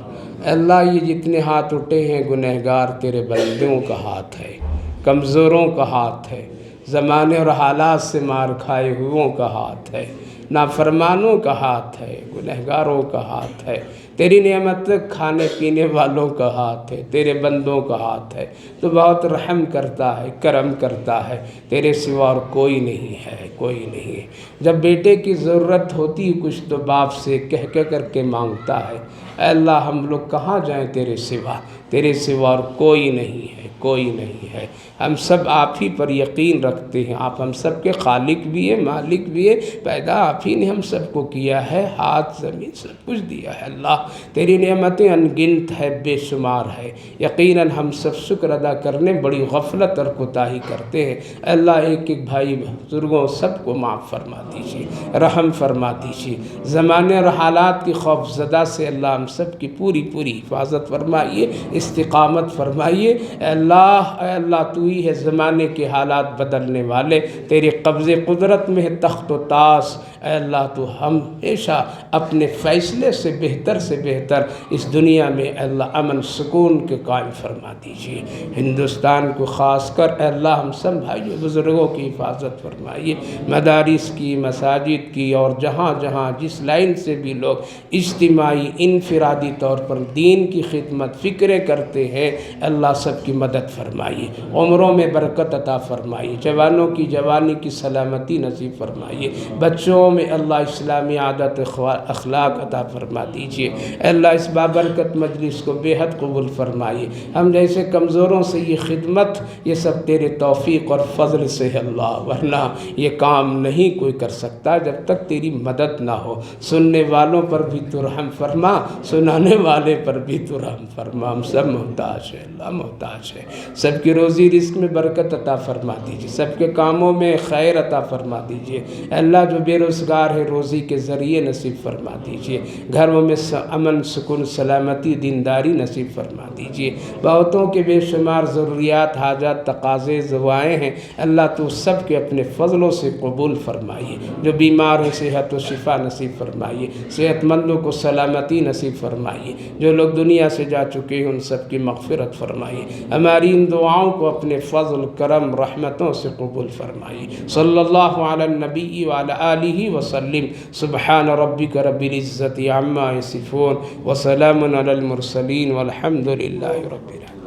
اللہ یہ جتنے ہاتھ اٹھے ہیں گنہگار تیرے بندوں کا ہاتھ ہے، کمزوروں کا ہاتھ ہے، زمانے اور حالات سے مار کھائے ہوئوں کا ہاتھ ہے۔ نافرمانوں کا ہاتھ ہے، گنہگاروں کا ہاتھ ہے، تیری نعمت کھانے پینے والوں کا ہاتھ ہے، تیرے بندوں کا ہاتھ ہے، تو بہت رحم کرتا ہے، کرم کرتا ہے، تیرے سوا اور کوئی نہیں ہے، کوئی نہیں ہے۔ جب بیٹے کی ضرورت ہوتی کچھ تو باپ سے کہہ کر کے مانگتا ہے، اے اللہ ہم لوگ کہاں جائیں تیرے سوا اور کوئی نہیں ہے، کوئی نہیں ہے۔ ہم سب آپ ہی پر یقین رکھتے ہیں، آپ ہم سب کے خالق بھی ہیں، مالک بھی ہے، پیدا آپ ہی نے ہم سب کو کیا ہے، ہاتھ زمین سب کچھ دیا ہے۔ اللہ تیری نعمتیں انگنت ہے، بے شمار ہے، یقیناً ہم سب شکر ادا کرنے بڑی غفلت اور کوتاہی کرتے ہیں۔ اے اللہ ایک ایک بھائی بزرگوں سب کو معاف فرما دیجیے، رحم فرما دیجیے، زمانے اور حالات کی خوف زدہ سے اللہ ہم سب کی پوری حفاظت فرمائیے، استقامت فرمائیے۔ اے اللہ تو ہی ہے زمانے کے حالات بدلنے والے، تیرے قبض قدرت میں ہے تخت و تاج۔ اے اللہ تو ہمیشہ اپنے فیصلے سے بہتر اس دنیا میں اے اللہ امن سکون کے قائم فرما دیجیے۔ ہندوستان کو خاص کر اے اللہ ہم سب بھائیوں بزرگوں کی حفاظت فرمائیے، مدارس کی، مساجد کی، اور جہاں جہاں جس لائن سے بھی لوگ اجتماعی انفرادی طور پر دین کی خدمت فکریں کرتے ہیں، اللہ سب کی مدد فرمائیے، عمروں میں برکت عطا فرمائیے، جوانوں کی جوانی کی سلامتی نصیب فرمائیے، بچوں میں اللہ اسلامی عادت اخلاق عطا فرما دیجیے۔ اے اللہ اس بابرکت مجلس کو بے حد قبول فرمائیے، ہم جیسے کمزوروں سے یہ خدمت یہ سب تیرے توفیق اور فضل سے ہے اللہ، ورنہ یہ کام نہیں کوئی کر سکتا جب تک تیری مدد نہ ہو۔ سننے والوں پر بھی تو رحم فرما، سنانے والے پر بھی تو رحم فرما، ہم سب محتاج ہیں اللہ، محتاج ہے۔ سب کی روزی رزق میں برکت عطا فرما دیجیے، سب کے کاموں میں خیر عطا فرما دیجیے۔ اے اللہ جو بے روزگار ہے روزی کے ذریعے نصیب فرما دیجیے، گھروں میں امن سکون سلامتی دینداری نصیب فرما دیجیے۔ بہتوں کے بے شمار ضروریات حاجات تقاضے دعائیں ہیں، اللہ تو سب کے اپنے فضلوں سے قبول فرمائیے۔ جو بیمار ہیں صحت و شفا نصیب فرمائیے، صحت مندوں کو سلامتی نصیب فرمائیے، جو لوگ دنیا سے جا چکے ہیں ان سب کی مغفرت فرمائیے، ہماری ان دعاؤں کو اپنے فضل کرم رحمتوں سے قبول فرمائیے۔ صلی اللہ علی النبی وعلی آلہ وسلم، سبحان ربک رب العزت عما یصفون وسلام علی المرسلین والحمد للہ رب العالمین۔